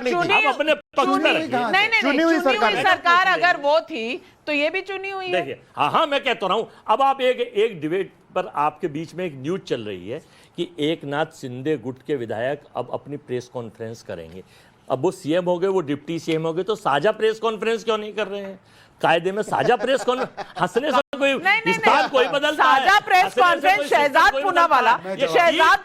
अपने पक्ष में रखिए। नहीं, चुनी हुई सरकार अगर वो थी तो ये भी चुनी हुई है। देखिए, हाँ मैं कहता रहा हूँ। अब आप एक डिबेट पर आपके बीच में एक न्यूज चल रही है कि एकनाथ शिंदे गुट के विधायक अब अपनी प्रेस कॉन्फ्रेंस करेंगे। अब वो सीएम हो गए, वो डिप्टी सीएम हो गए, तो साझा प्रेस कॉन्फ्रेंस क्यों नहीं कर रहे हैं? कायदे में साझा प्रेस कॉन्फ्रेंस, हंसने से कोई विस्तार कोई बदलता है? साझा प्रेस कॉन्फ्रेंस शहजाद पूनावाला, साझा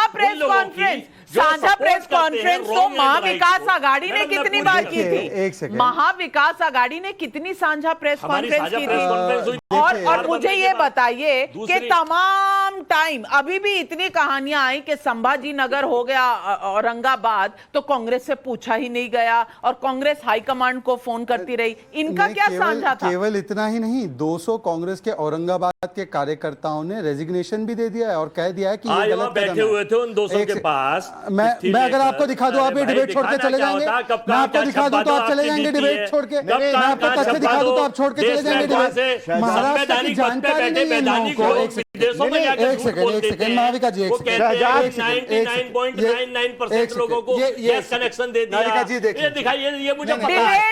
प्रेस कॉन्फ्रेंस, साझा प्रेस कॉन्फ्रेंस तो महाविकास आघाड़ी ने कितनी बार की थी? महाविकास आघाड़ी ने कितनी साझा प्रेस कॉन्फ्रेंस की थी? और मुझे ये बताइए कि तमाम टाइम अभी भी इतनी कहानियां आई कि संभाजी नगर हो गया औरंगाबाद तो कांग्रेस से पूछा ही नहीं गया और कांग्रेस हाईकमांड को फोन करती रही। इनका क्या साझा था? केवल इतना ही नहीं, 200 कांग्रेस के औरंगाबाद के कार्यकर्ताओं ने रेजिग्नेशन भी दे दिया है और कह दिया है कि ये गलत बैठे हुए थे उन 200 के पास। मैं अगर आपको दिखा दूं, आप ये डिबेट छोड़ के चले जाएंगे? मैं आपको दिखा दूं तो आप चले जाएंगे डिबेट छोड़ के? मैं आपको तथ्य दिखा दूं तो आप छोड़ के चले जाएंगे डिबेट? महाराष्ट्र की जानकारी नहीं है लोगों को। एक सेकंड नाविका जी, एक सेकंड, 99.99% लोगों को गैस कनेक्शन दे दिया। नाविका जी देखिए, दिखाइए, ये मुझे पता है।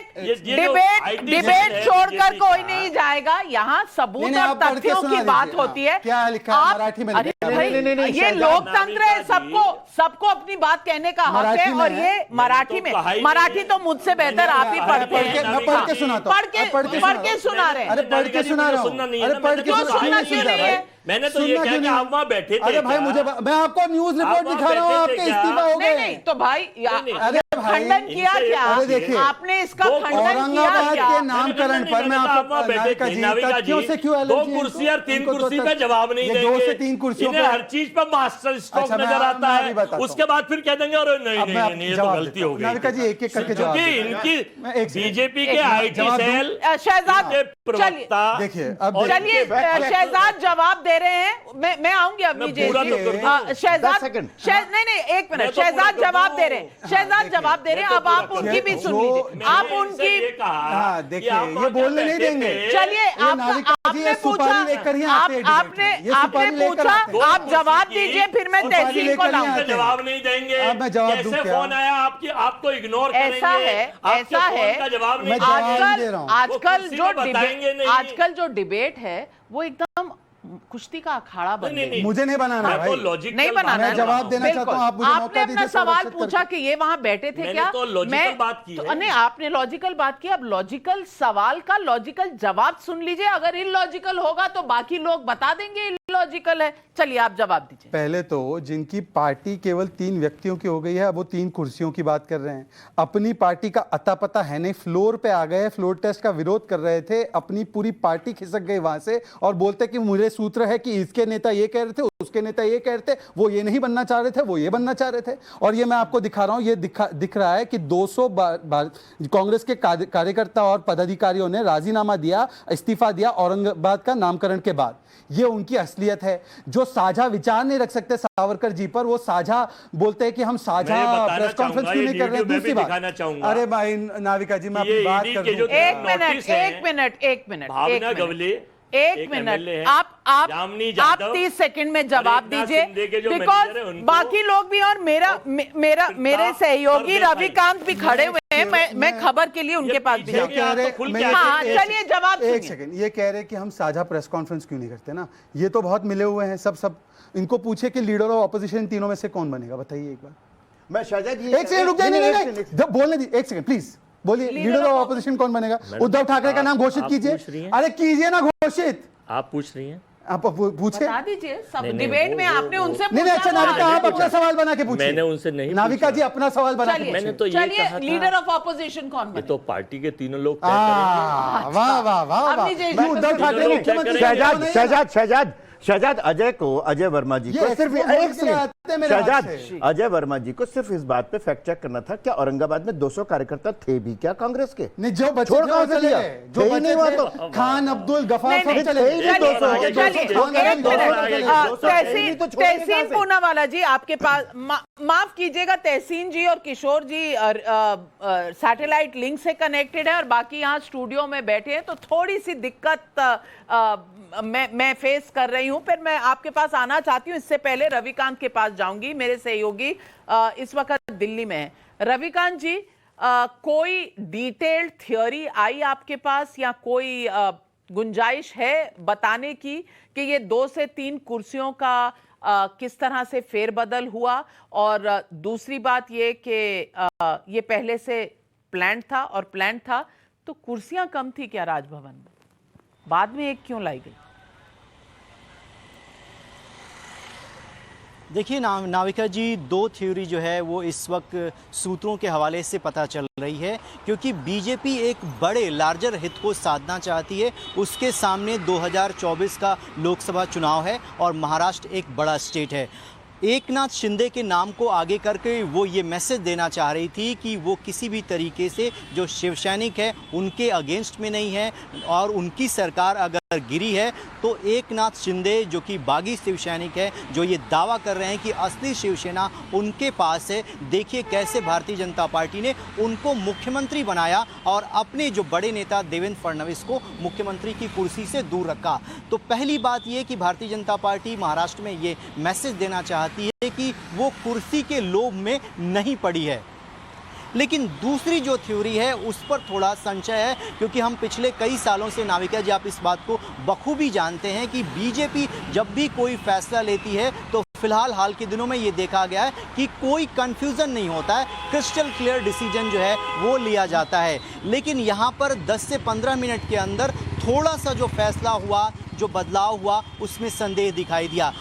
डिबेट छोड़कर कोई नहीं जाएगा। यहाँ सबूत और तथ्यों की बात होती है। क्या लिखा है मराठी में? ये लोकतंत्र है, सबको अपनी बात कहने का हक है और ये मराठी में, मराठी तो मुझसे बेहतर आप ही पढ़ते हैं। मैं पढ़ के सुनाता हूँ, पढ़ के सुना रहे हैं। अरे पढ़ के सुना रहा हूँ, अरे पढ़ के सुनना क्यों नहीं है? मैंने तो ये कहा कि आप वहां बैठे थे। अरे भाई, मैं आपको न्यूज रिपोर्ट दिखा रहा हूँ, आपके इस्तीफा हो गए। नहीं तो भाई खंडन किया क्या? अरे देखिए, आपने इसका खंडन किया औरंगाबाद क्या? के नामकरण पर मैं आपको नाविका जी तक क्यों दो कुर्सी और तीन कुर्सी पे जवाब नहीं देंगे। 2 से 3 कुर्सियों इन्हें पे हर चीज पर मास्टर स्ट्रोक नजर आता है, उसके बाद फिर कह देंगे और नहीं ये तो गलती हो गई। नाविका जी एक एक करके जवाब क्योंकि इनकी बीजेपी के आईटी सेल शहजाद प्रवक्ता देखिए, अब चलिए शहजाद जवाब दे रहे हैं। मैं आऊंगी अभी जी। शहजाद नहीं एक मिनट, शहजाद जवाब दे रहे हैं, शहजाद जवाब दे रहे हैं। अब आप उनकी भी सुन लीजिए, आप उनकी। हाँ देखिए, ये बोलने नहीं देंगे। चलिए आपने पूछा, आपने पूछा, आप जवाब दीजिए, फिर मैं तहसील को लाऊंगा। जवाब नहीं देंगे। अब मैं जवाब दूं कैसे क्या? फोन आया आपकी, आपको इग्नोर करेंगे। ऐसा है जवाब नहीं। मैं जवाब दे रहा हूं। आजकल जो डिबेट है वो एकदम कुश्ती का अखाड़ा बन गई। मुझे नहीं बनाना भाई, नहीं बनाना। मैं जवाब देना चाहता हूं, आप मुझे मौका आपने अपना दीजिए सवाल पूछा कि ये वहां बैठे थे क्या? तो लॉजिकल बात की है। नहीं, आपने लॉजिकल बात की। अब लॉजिकल सवाल का लॉजिकल जवाब सुन लीजिए। अगर इलॉजिकल होगा तो बाकी लोग बता देंगे इलॉजिकल है। चलिए आप जवाब दीजिए। पहले तो जिनकी पार्टी केवल 3 व्यक्तियों की हो गई है, वो 3 कुर्सियों की बात कर रहे हैं। अपनी पार्टी का अता पता है नहीं, फ्लोर पे आ गए, फ्लोर टेस्ट का विरोध कर रहे थे, अपनी पूरी पार्टी खिसक गई वहां से और बोलते कि मुझे सूत्र है कि इसके नेता ये कह रहे थे, उसके नेता ये कह रहे थे, वो ये नहीं बनना चाह रहे थे, वो ये बनना चाह रहे थे। और ये मैं आपको दिखा रहा हूं, ये दिख रहा है कि 200 कांग्रेस के कार्यकर्ता और पदाधिकारियों ने राजीनामा दिया, इस्तीफा दिया औरंगाबाद का नामकरण के बाद। ये उनकी असलियत है। जो साझा विचार नहीं रख सकते सावरकर जी पर, वो साझा बोलते हैं कि हम साझा प्रेस कॉन्फ्रेंस क्यों नहीं कर रहे। दूसरी बात, अरे भाई नाविका जी, मैं अपनी बात कर दूं। एक मिनट, आप 30 सेकंड में जवाब दीजिए, बिकॉज बाकी लोग भी और मेरे सहयोगी रविकांत भी खड़े हुए हैं। मैं खबर के लिए उनके पास भी चलिए जवाब। एक सेकंड, ये कह रहे कि हम साझा प्रेस कॉन्फ्रेंस क्यों नहीं करते ना। ये तो बहुत मिले हुए हैं सब। इनको पूछे कि लीडर ऑफ ऑपोजिशन तीनों में से कौन बनेगा, बताइए एक बार। मैं शहजाद जी एक सेकंड रुक जाइए, नहीं बोलने दी, एक सेकंड प्लीज बोलिए। लीडर ऑफ ऑपोजिशन कौन बनेगा? उद्धव ठाकरे का नाम घोषित कीजिए। अरे कीजिए ना घोषित। आप पूछ रही हैं, आप पूछे, बता दीजिए। सब डिबेट में आपने उनसे नहीं। अच्छा नाविका, आप अपना सवाल बना के पूछिए। मैंने उनसे नहीं नाविका जी अपना सवाल बना के मैंने तो ये कहा था, लीडर ऑफ ऑपोजिशन कौन बने? ये तो पार्टी के तीनों लोग तय करेंगे। वाह वाह वाह, उद्धव ठाकरे मुख्यमंत्री। शहजाद अजय वर्मा जी को सिर्फ अजय वर्मा जी को सिर्फ इस बात पे फैक्ट चेक करना था, क्या औरंगाबाद में 200 कार्यकर्ता थे भी क्या कांग्रेस के? नहीं, जो बच्चे चले गए, जो नहीं हुआ तो खान अब्दुल गफ्फार सब चले गए। तहसीन पूनावाला जी आपके पास, माफ कीजिएगा, तहसीन जी और किशोर जी सैटेलाइट लिंक से कनेक्टेड है और बाकी यहाँ स्टूडियो में बैठे हैं, तो थोड़ी सी दिक्कत मैं फेस कर रही हूं। फिर मैं आपके पास आना चाहती हूं, इससे पहले रविकांत के पास जाऊंगी। मेरे सहयोगी इस वक्त दिल्ली में है। रविकांत जी, कोई डिटेल्ड थ्योरी आई आपके पास या कोई गुंजाइश है बताने की कि ये 2 से 3 कुर्सियों का किस तरह से फेरबदल हुआ? और दूसरी बात ये कि ये पहले से प्लान था तो कुर्सियां कम थी क्या राजभवन में? बाद में एक क्यों लाई गई? देखिए नाविका जी, 2 थ्योरी जो है वो इस वक्त सूत्रों के हवाले से पता चल रही है, क्योंकि बीजेपी एक बड़े लार्जर हित को साधना चाहती है। उसके सामने 2024 का लोकसभा चुनाव है और महाराष्ट्र एक बड़ा स्टेट है। एकनाथ शिंदे के नाम को आगे करके वो ये मैसेज देना चाह रही थी कि वो किसी भी तरीके से जो शिव सैनिक है उनके अगेंस्ट में नहीं है, और उनकी सरकार अगर गिरी है तो एकनाथ शिंदे जो कि बागी शिव सैनिक है, जो ये दावा कर रहे हैं कि असली शिवसेना उनके पास है। देखिए कैसे भारतीय जनता पार्टी ने उनको मुख्यमंत्री बनाया और अपने जो बड़े नेता देवेंद्र फडणवीस को मुख्यमंत्री की कुर्सी से दूर रखा। तो पहली बात ये कि भारतीय जनता पार्टी महाराष्ट्र में ये मैसेज देना चाहती है कि वो कुर्सी के लोभ में नहीं पड़ी है। लेकिन दूसरी जो थ्योरी है उस पर थोड़ा संशय है, क्योंकि हम पिछले कई सालों से, नाविका जी आप इस बात को बखूबी जानते हैं कि बीजेपी जब भी कोई फैसला लेती है तो फिलहाल हाल के दिनों में ये देखा गया है कि कोई कंफ्यूजन नहीं होता है, क्रिस्टल क्लियर डिसीजन जो है वो लिया जाता है। लेकिन यहाँ पर 10 से 15 मिनट के अंदर थोड़ा सा जो फैसला हुआ, जो बदलाव हुआ, उसमें संदेह दिखाई दिया।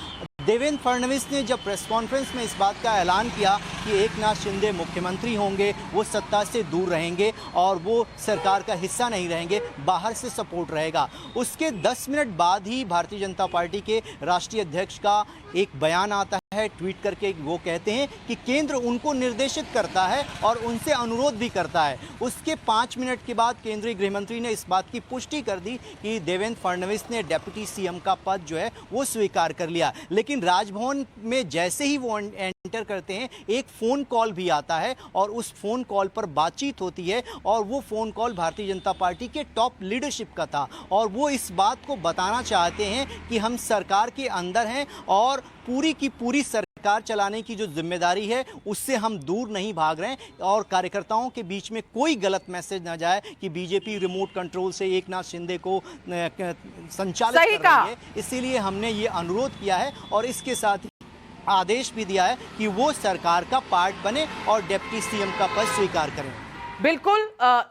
देवेंद्र फडणवीस ने जब प्रेस कॉन्फ्रेंस में इस बात का ऐलान किया कि एकनाथ शिंदे मुख्यमंत्री होंगे, वो सत्ता से दूर रहेंगे और वो सरकार का हिस्सा नहीं रहेंगे, बाहर से सपोर्ट रहेगा, उसके 10 मिनट बाद ही भारतीय जनता पार्टी के राष्ट्रीय अध्यक्ष का एक बयान आता है, ट्वीट करके वो कहते हैं कि केंद्र उनको निर्देशित करता है और उनसे अनुरोध भी करता है। उसके 5 मिनट के बाद केंद्रीय गृह मंत्री ने इस बात की पुष्टि कर दी कि देवेंद्र फडणवीस ने डिप्टी सीएम का पद जो है वो स्वीकार कर लिया। लेकिन राजभवन में जैसे ही वो एंटर करते हैं, एक फ़ोन कॉल भी आता है और उस फ़ोन कॉल पर बातचीत होती है और वो phone call Bharatiya Janata party के टॉप लीडरशिप का था और वो इस बात को बताना चाहते हैं कि हम सरकार के अंदर हैं और पूरी की पूरी सरकार चलाने की जो जिम्मेदारी है उससे हम दूर नहीं भाग रहे हैं और कार्यकर्ताओं के बीच में कोई गलत मैसेज ना जाए कि बीजेपी रिमोट कंट्रोल से एकनाथ शिंदे को संचालित कर रही है। इसीलिए हमने ये अनुरोध किया है और इसके साथ ही आदेश भी दिया है कि वो सरकार का पार्ट बने और डिप्टी सीएम का पद स्वीकार करें। बिल्कुल,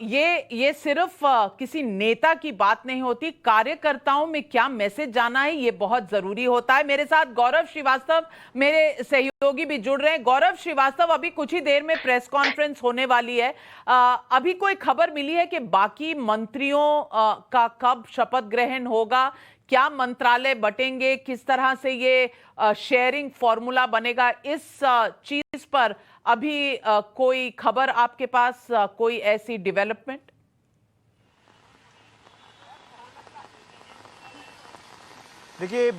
ये सिर्फ किसी नेता की बात नहीं होती, कार्यकर्ताओं में क्या मैसेज जाना है ये बहुत जरूरी होता है। मेरे साथ गौरव श्रीवास्तव मेरे सहयोगी भी जुड़ रहे हैं। गौरव श्रीवास्तव, अभी कुछ ही देर में प्रेस कॉन्फ्रेंस होने वाली है, अभी कोई खबर मिली है कि बाकी मंत्रियों का कब शपथ ग्रहण होगा, क्या मंत्रालय बटेंगे, किस तरह से ये शेयरिंग फॉर्मूला बनेगा, इस चीज पर अभी कोई खबर आपके पास, कोई ऐसी डेवलपमेंट? देखिए,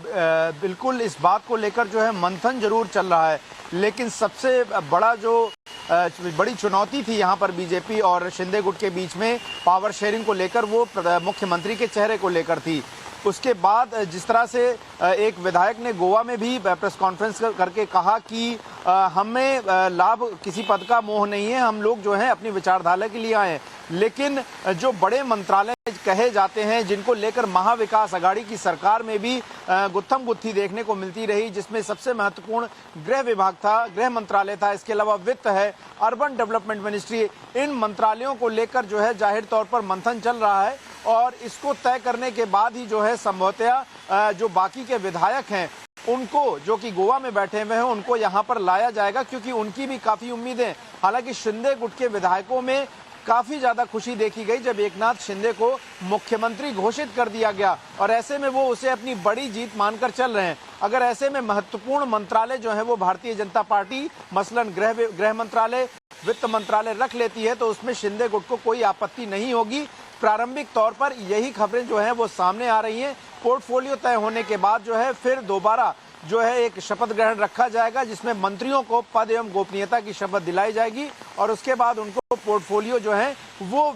बिल्कुल इस बात को लेकर जो है मंथन जरूर चल रहा है, लेकिन सबसे बड़ा जो बड़ी चुनौती थी यहाँ पर बीजेपी और शिंदे गुट के बीच में पावर शेयरिंग को लेकर, वो मुख्यमंत्री के चेहरे को लेकर थी। उसके बाद जिस तरह से एक विधायक ने गोवा में भी प्रेस कॉन्फ्रेंस करके कहा कि हमें लाभ किसी पद का मोह नहीं है, हम लोग जो हैं अपनी विचारधारा के लिए आए हैं, लेकिन जो बड़े मंत्रालय कहे जाते हैं जिनको लेकर महाविकास अघाड़ी की सरकार में भी गुत्थम गुत्थी देखने को मिलती रही, जिसमें सबसे महत्वपूर्ण गृह विभाग था, गृह मंत्रालय था, इसके अलावा वित्त है, अर्बन डेवलपमेंट मिनिस्ट्री, इन मंत्रालयों को लेकर जो है जाहिर तौर पर मंथन चल रहा है और इसको तय करने के बाद ही जो है संभवतः जो बाकी के विधायक हैं उनको, जो कि गोवा में बैठे हुए हैं, उनको यहाँ पर लाया जाएगा, क्योंकि उनकी भी काफी उम्मीदें। हालांकि शिंदे गुट के विधायकों में काफी ज्यादा खुशी देखी गई जब एकनाथ शिंदे को मुख्यमंत्री घोषित कर दिया गया और ऐसे में वो उसे अपनी बड़ी जीत मानकर चल रहे हैं। अगर ऐसे में महत्वपूर्ण मंत्रालय जो है वो भारतीय जनता पार्टी मसलन गृह मंत्रालय, वित्त मंत्रालय रख लेती है तो उसमें शिंदे गुट को कोई आपत्ति नहीं होगी। प्रारंभिक तौर पर यही खबरें जो हैं वो सामने आ रही हैं। पोर्टफोलियो तय होने के बाद जो है फिर दोबारा जो है एक शपथ ग्रहण रखा जाएगा जिसमें मंत्रियों को पद एवं गोपनीयता की शपथ दिलाई जाएगी और उसके बाद उनको पोर्टफोलियो जो है वो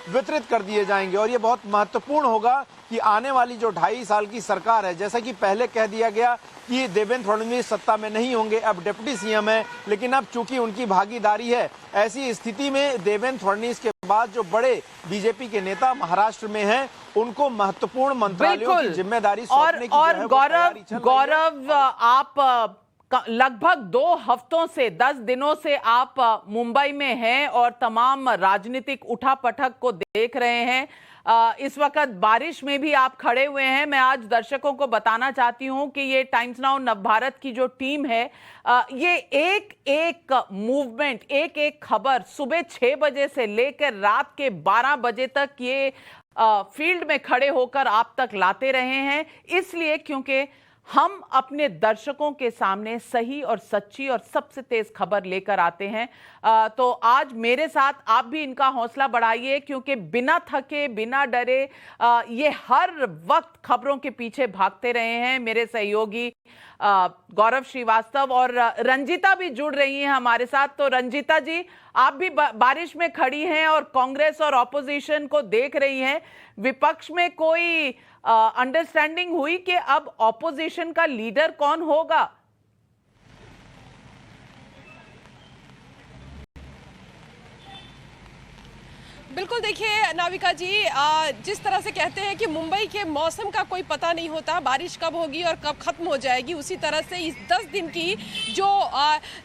वितरित कर दिए जाएंगे। और ये बहुत महत्वपूर्ण होगा कि आने वाली जो 2.5 साल की सरकार है, जैसा कि पहले कह दिया गया कि देवेंद्र फडणवीस सत्ता में नहीं होंगे, अब डिप्टी सीएम है, लेकिन अब चूंकि उनकी भागीदारी है, ऐसी स्थिति में देवेंद्र फडणवीस के बाद जो बड़े बीजेपी के नेता महाराष्ट्र में हैं उनको महत्वपूर्ण मंत्रालयों की जिम्मेदारी सौंपने की और गौरव, आप लगभग 2 हफ्तों से 10 दिनों से आप मुंबई में हैं और तमाम राजनीतिक उठापटक को देख रहे हैं। इस वक्त बारिश में भी आप खड़े हुए हैं। मैं आज दर्शकों को बताना चाहती हूं कि ये टाइम्स नाउ नवभारत की जो टीम है, ये एक एक मूवमेंट, एक एक खबर सुबह 6 बजे से लेकर रात के 12 बजे तक ये फील्ड में खड़े होकर आप तक लाते रहे हैं, इसलिए क्योंकि हम अपने दर्शकों के सामने सही और सच्ची और सबसे तेज खबर लेकर आते हैं। तो आज मेरे साथ आप भी इनका हौसला बढ़ाइए, क्योंकि बिना थके, बिना डरे ये हर वक्त खबरों के पीछे भागते रहे हैं। मेरे सहयोगी गौरव श्रीवास्तव और रंजीता भी जुड़ रही हैं हमारे साथ। तो रंजीता जी, आप भी बारिश में खड़ी हैं और कांग्रेस और ऑपोजिशन को देख रही हैं। विपक्ष में कोई अंडरस्टैंडिंग हुई कि अब ऑपोजिशन का लीडर कौन होगा? बिल्कुल, देखिए नाविका जी, जिस तरह से कहते हैं कि मुंबई के मौसम का कोई पता नहीं होता, बारिश कब होगी और कब खत्म हो जाएगी, उसी तरह से इस 10 दिन की जो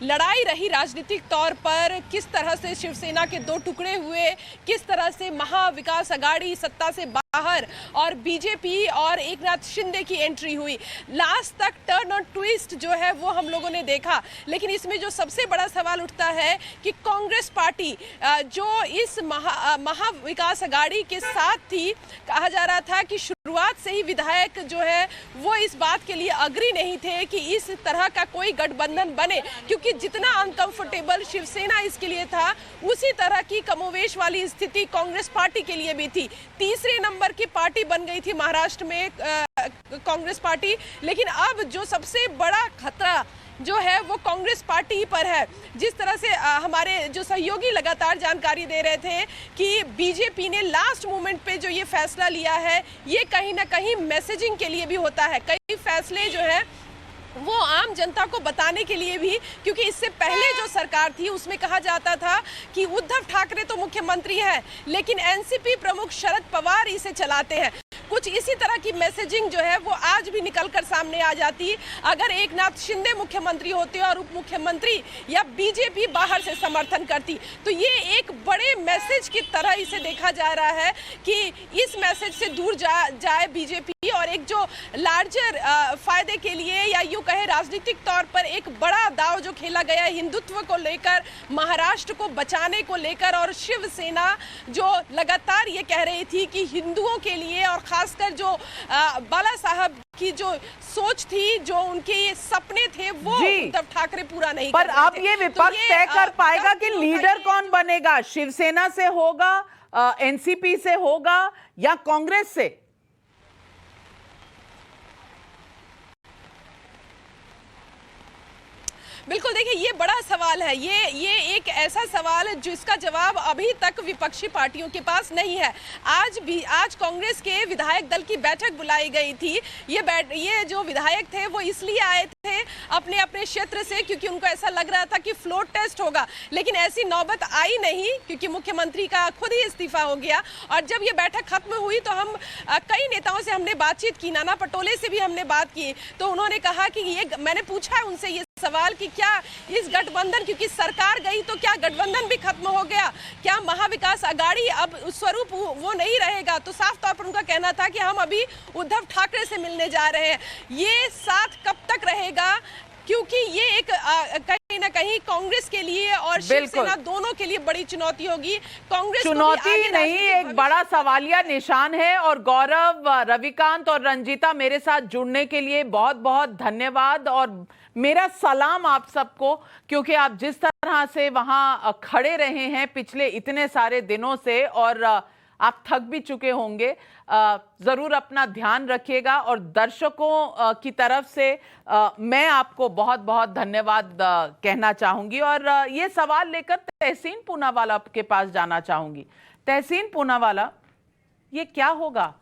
लड़ाई रही राजनीतिक तौर पर, किस तरह से शिवसेना के 2 टुकड़े हुए, किस तरह से महाविकास अघाड़ी सत्ता से बाहर और बीजेपी और एकनाथ शिंदे की एंट्री हुई। लास्ट तक टर्न और ट्विस्ट जो है वो हम लोगों ने देखा, लेकिन इसमें जो सबसे बड़ा सवाल उठता है कि कांग्रेस पार्टी जो इस महा विकास अघाड़ी के साथ थी, कहा जा रहा था कि शुरुआत से ही विधायक जो है वो इस बात के लिए अग्री नहीं थे कि इस तरह का कोई गठबंधन बने, क्योंकि जितना अनकंफर्टेबल शिवसेना इसके लिए था उसी तरह की कमोवेश वाली स्थिति कांग्रेस पार्टी के लिए भी थी। तीसरे नंबर की पार्टी बन गई थी महाराष्ट्र में कांग्रेस पार्टी, लेकिन अब जो सबसे बड़ा खतरा जो है वो कांग्रेस पार्टी पर है। जिस तरह से हमारे जो सहयोगी लगातार जानकारी दे रहे थे कि बीजेपी ने लास्ट मोमेंट पे जो ये फैसला लिया है, ये कहीं ना कहीं मैसेजिंग के लिए भी होता है। कई फैसले जो है वो आम जनता को बताने के लिए भी, क्योंकि इससे पहले जो सरकार थी उसमें कहा जाता था कि उद्धव ठाकरे तो मुख्यमंत्री हैं, लेकिन एनसीपी प्रमुख शरद पवार इसे चलाते हैं। कुछ इसी तरह की मैसेजिंग जो है वो आज भी निकलकर सामने आ जाती अगर एकनाथ शिंदे मुख्यमंत्री होते और उप मुख्यमंत्री या बीजेपी बाहर से समर्थन करती। तो ये एक बड़े मैसेज की तरह इसे देखा जा रहा है कि इस मैसेज से दूर जाए बीजेपी और एक जो लार्जर फायदे के लिए या यूं कहे राजनीतिक तौर पर एक बड़ा दाव जो खेला गया हिंदुत्व को लेकर, महाराष्ट्र को बचाने को लेकर, और शिवसेना जो लगातार ये कह रही थी कि हिंदुओं के लिए और खासकर जो बाला साहब की जो सोच थी, जो उनके सपने थे, वो उद्धव ठाकरे पूरा नहीं कर रहे थे। पर अब ये विपक्ष तय कर पाएगा कि लीडर कौन बनेगा, शिवसेना से होगा, एनसीपी से होगा या कांग्रेस से? बिल्कुल, देखिए ये बड़ा सवाल है। ये एक ऐसा सवाल है जिसका जवाब अभी तक विपक्षी पार्टियों के पास नहीं है। आज कांग्रेस के विधायक दल की बैठक बुलाई गई थी। ये जो विधायक थे वो इसलिए आए थे अपने अपने क्षेत्र से, क्योंकि उनको ऐसा लग रहा था कि फ्लोर टेस्ट होगा, लेकिन ऐसी नौबत आई नहीं क्योंकि मुख्यमंत्री का खुद ही इस्तीफा हो गया। और जब ये बैठक खत्म हुई तो हम कई नेताओं से हमने बातचीत की, नाना पटोले से भी हमने बात की, तो उन्होंने कहा कि ये, मैंने पूछा है उनसे ये सवाल कि क्या इस गठबंधन, क्योंकि सरकार गई तो क्या गठबंधन भी खत्म हो गया, क्या महाविकास अघाड़ी अब स्वरूप वो नहीं रहेगा? तो साफ तौर पर उनका कहना था कि हम अभी उद्धव ठाकरे से मिलने जा रहे हैं। ये साथ कब तक रहेगा, क्योंकि ये एक कहीं ना कहीं कांग्रेस के लिए और शिवसेना दोनों के लिए बड़ी चुनौती होगी। कांग्रेस चुनौती नहीं, एक बड़ा सवालिया निशान है। और गौरव, रविकांत और रंजीता, मेरे साथ जुड़ने के लिए बहुत बहुत धन्यवाद और मेरा सलाम आप सबको, क्योंकि आप जिस तरह से वहां खड़े रहे हैं पिछले इतने सारे दिनों से और आप थक भी चुके होंगे। जरूर अपना ध्यान रखिएगा और दर्शकों की तरफ से मैं आपको बहुत बहुत धन्यवाद कहना चाहूंगी। और ये सवाल लेकर तहसीन पूनावाला के पास जाना चाहूंगी। तहसीन पूनावाला, ये क्या होगा?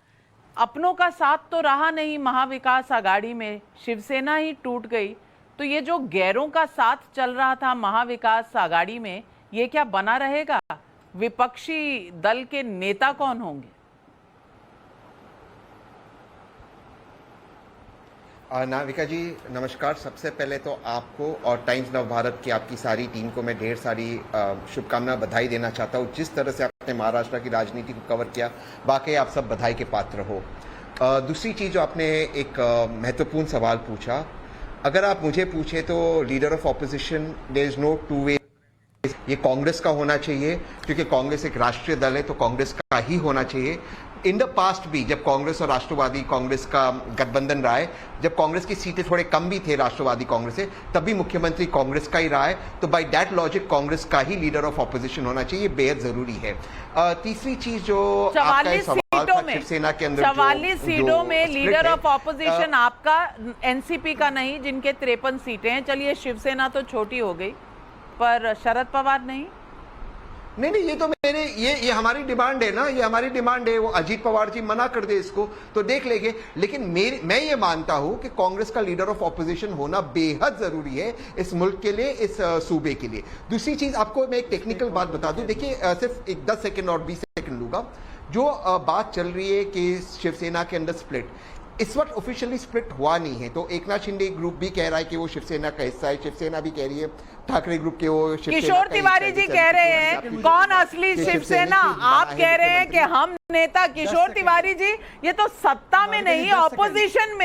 अपनों का साथ तो रहा नहीं महाविकास अघाड़ी में, शिवसेना ही टूट गई, तो ये जो गैरों का साथ चल रहा था महाविकास अघाड़ी में, ये क्या बना रहेगा? विपक्षी दल के नेता कौन होंगे? नाविका जी नमस्कार। सबसे पहले तो आपको और टाइम्स नव भारत की आपकी सारी टीम को मैं ढेर सारी शुभकामना, बधाई देना चाहता हूँ। जिस तरह से आपने महाराष्ट्र की राजनीति को कवर किया, वाकई आप सब बधाई के पात्र हो। दूसरी चीज़ जो आपने एक महत्वपूर्ण सवाल पूछा, अगर आप मुझे पूछे तो leader of opposition there is no two way, ये कांग्रेस का होना चाहिए, क्योंकि कांग्रेस एक राष्ट्रीय दल है तो कांग्रेस का ही होना चाहिए। इन द पास्ट भी जब कांग्रेस और राष्ट्रवादी कांग्रेस का गठबंधन रहा है, जब कांग्रेस की सीटें थोड़े कम भी थे राष्ट्रवादी कांग्रेस से, तब भी मुख्यमंत्री कांग्रेस का ही रहा है, तो बाय दैट लॉजिक कांग्रेस का ही लीडर ऑफ ऑपोजिशन होना चाहिए, बेहद जरूरी है। तीसरी चीज जो आपका सवाल था शिवसेना के अंदर 44 सीटों में लीडर ऑफ ऑपोजिशन आपका, एनसीपी का नहीं, जिनके 53 सीटें हैं। चलिए शिवसेना तो छोटी हो गई, पर शरद पवार नहीं। नहीं, ये तो ये हमारी डिमांड है ना, ये हमारी डिमांड है। वो अजीत पवार जी मना कर दे इसको तो देख लेंगे, लेकिन मैं ये मानता हूं कि कांग्रेस का लीडर ऑफ ऑपोजिशन होना बेहद जरूरी है इस मुल्क के लिए, इस सूबे के लिए। दूसरी चीज आपको मैं एक टेक्निकल बात बता दूं, देखिए सिर्फ एक 10 सेकंड और 20 सेकंड लूंगा। जो बात चल रही है कि शिवसेना के अंदर स्प्लिट, इस वक्त ऑफिशियली स्प्लिट हुआ नहीं है, तो एकनाथ शिंदे ग्रुप भी कह रहा है कि वो शिवसेना का हिस्सा है, शिवसेना भी कह रही है ठाकरे ग्रुप के वो किशोर तिवारी जी कह रहे हैं कौन असली शिवसेना, आप कह रहे हैं कि हम नेता। किशोर तिवारी जी, ये तो सत्ता में नहीं, ऑपोजिशन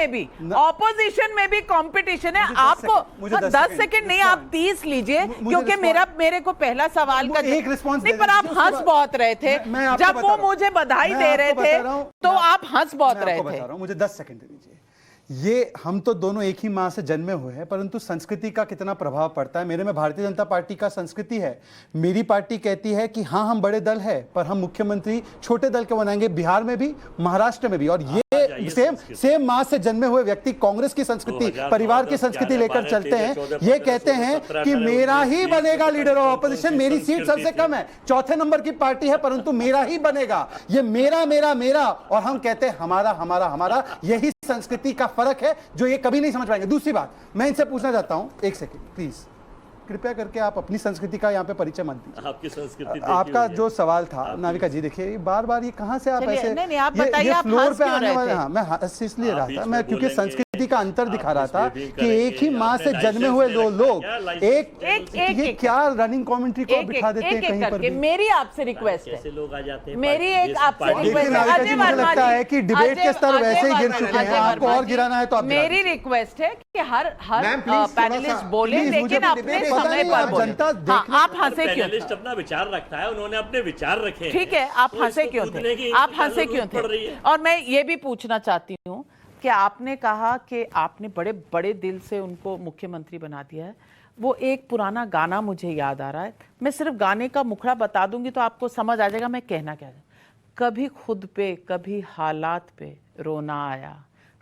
में भी कंपटीशन है। आपको 10 सेकंड नहीं, आप 30 लीजिए, क्योंकि मेरे को पहला सवाल का एक रिस्पॉन्स नहीं, पर आप हंस बहुत रहे थे जब वो मुझे बधाई दे रहे थे, तो आप हंस बहुत रहे थे। मुझे 10 सेकंड दीजिए। ये हम तो दोनों एक ही माँ से जन्मे हुए हैं, परंतु संस्कृति का कितना प्रभाव पड़ता है। मेरे में भारतीय जनता पार्टी का संस्कृति है। मेरी पार्टी कहती है कि हाँ हम बड़े दल है, पर हम मुख्यमंत्री छोटे दल के बनाएंगे, बिहार में भी, महाराष्ट्र में भी। और ये सेम माँ से जन्मे हुए व्यक्ति कांग्रेस की संस्कृति, परिवार की संस्कृति लेकर चलते हैं। ये कहते हैं कि मेरा ही बनेगा लीडर ऑफ ऑपोजिशन, मेरी सीट सबसे कम है, चौथे नंबर की पार्टी है, परंतु मेरा ही बनेगा। ये मेरा मेरा मेरा, और हम कहते हैं हमारा हमारा हमारा। यही संस्कृति का फर्क है जो ये कभी नहीं समझ पाएंगे। दूसरी बात मैं इनसे पूछना चाहता हूं, एक सेकंड प्लीज, कृपया करके आप अपनी संस्कृति का यहाँ पे परिचय मत दीजिए। आपकी संस्कृति आपका जो सवाल था नाविका जी, देखिए बार बार ये कहाँ से आप ऐसे नहीं, आप बताइए, आप फ्लोर हंस पे क्यों आने रहे वाले। थे? हाँ, मैं हंस इसलिए रहा था, मैं क्योंकि बोलेंगे, संस्कृति का अंतर दिखा रहा था कि करेंगे, एक ही माँ से आपने जन्मे हुए लाइसेंस लोग क्या लाइसेंस ये क्या रनिंग कमेंट्री को बिठा देते हैं कहीं पर भी। मेरी आपसे रिक्वेस्ट कैसे है, लोग आ जाते हैं, मेरी एक आपसे पार्टी- रिक्वेस्ट है। नाविका जी, अजय मुझे वर्मा लगता जी, है कि डिबेट के स्तर अजय वैसे ही गिर वर्मा चुके हैं, अजय आपको वर्मा और जी, गिराना है तो आप गिरा मेरी रिक्वेस्ट है कि हर मैम, please, पैनलिस्ट थोड़ा सा, बोले, please, मुझे लेकिन तो अपने debate पता समय नहीं, पर आप बोले। जनता हाँ, देखना- आप हंसे क्यों थे? पैनलिस्ट अपना विचार रखता है, उन्होंने अपने विचार रखे हैं। ठीक है, आप तो हंसे इसको क्यों कूदने थे? की आप इनकी हंसे जरूरत क्यों पड़ रही थे? है। और मैं ये भी पूछना चाहती हूँ कि आपने कहा कि आपने बड़े बड़े दिल से उनको मुख्यमंत्री बना दिया है। वो एक पुराना गाना मुझे याद आ रहा है, मैं सिर्फ गाने का मुखड़ा बता दूंगी तो आपको समझ आ जाएगा मैं कहना क्या है। कभी खुद पे कभी हालात पे रोना आया,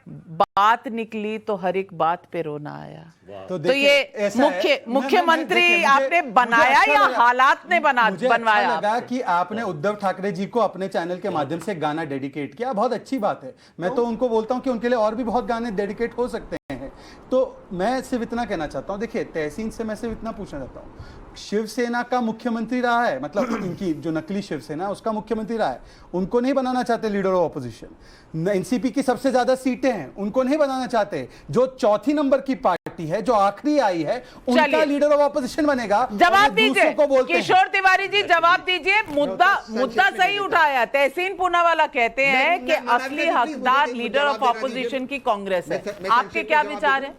बात निकली तो हर एक बात पे रोना आया। तो ये मुख्यमंत्री आपने बनाया या हालात ने बनवाया? अच्छा लगा कि आपने उद्धव ठाकरे जी को अपने चैनल के माध्यम से गाना डेडिकेट किया, बहुत अच्छी बात है। मैं तो उनको बोलता हूं कि उनके लिए और भी बहुत गाने डेडिकेट हो सकते हैं। तो मैं सिर्फ इतना कहना चाहता हूं, देखिए तहसीन से मैं सिर्फ इतना पूछना चाहता हूं, शिवसेना का मुख्यमंत्री रहा है, मतलब इनकी जो नकली शिवसेना है उसका मुख्यमंत्री रहा है, उनको नहीं बनाना चाहते लीडर ऑफ ऑपोजिशन। एनसीपी की सबसे ज्यादा सीटें हैं, उनको नहीं बनाना चाहते। जो चौथी नंबर की पार्टी है, जो आखिरी आई है, उनका लीडर ऑफ ऑपोजिशन बनेगा। जवाब दीजिए किशोर तिवारी जी, जवाब दीजिए। मुद्दा सही उठाया। तहसीन पूनावाला कहते हैं कि असली हकदार लीडर ऑफ ऑपोजिशन की कांग्रेस है। आपके क्या विचार है?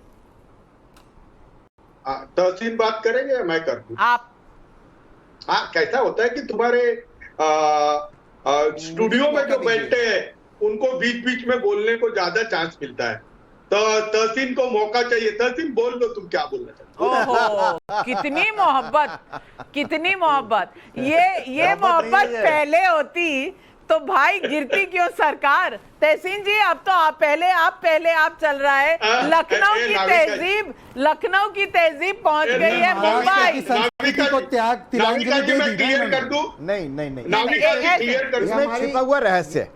तहसीन बात करेंगे या मैं कर दूं? आप। हाँ, कैसा होता है कि तुम्हारे स्टूडियो में जो बैठते हैं उनको बीच बीच में बोलने को ज्यादा चांस मिलता है, तो तहसीन को मौका चाहिए। तहसीन बोल दो, तुम क्या बोलना चाहते हो? ओहो, कितनी मोहब्बत, कितनी मोहब्बत। ये मोहब्बत पहले होती तो भाई गिरती क्यों सरकार? तहसीन जी, अब तो आप पहले चल रहा है। लखनऊ की तहजीब पहुंच गई है मुंबई। संस्कृति को त्याग तिलांजलि दे दी नहीं इसमें छिपा हुआ रहस्य।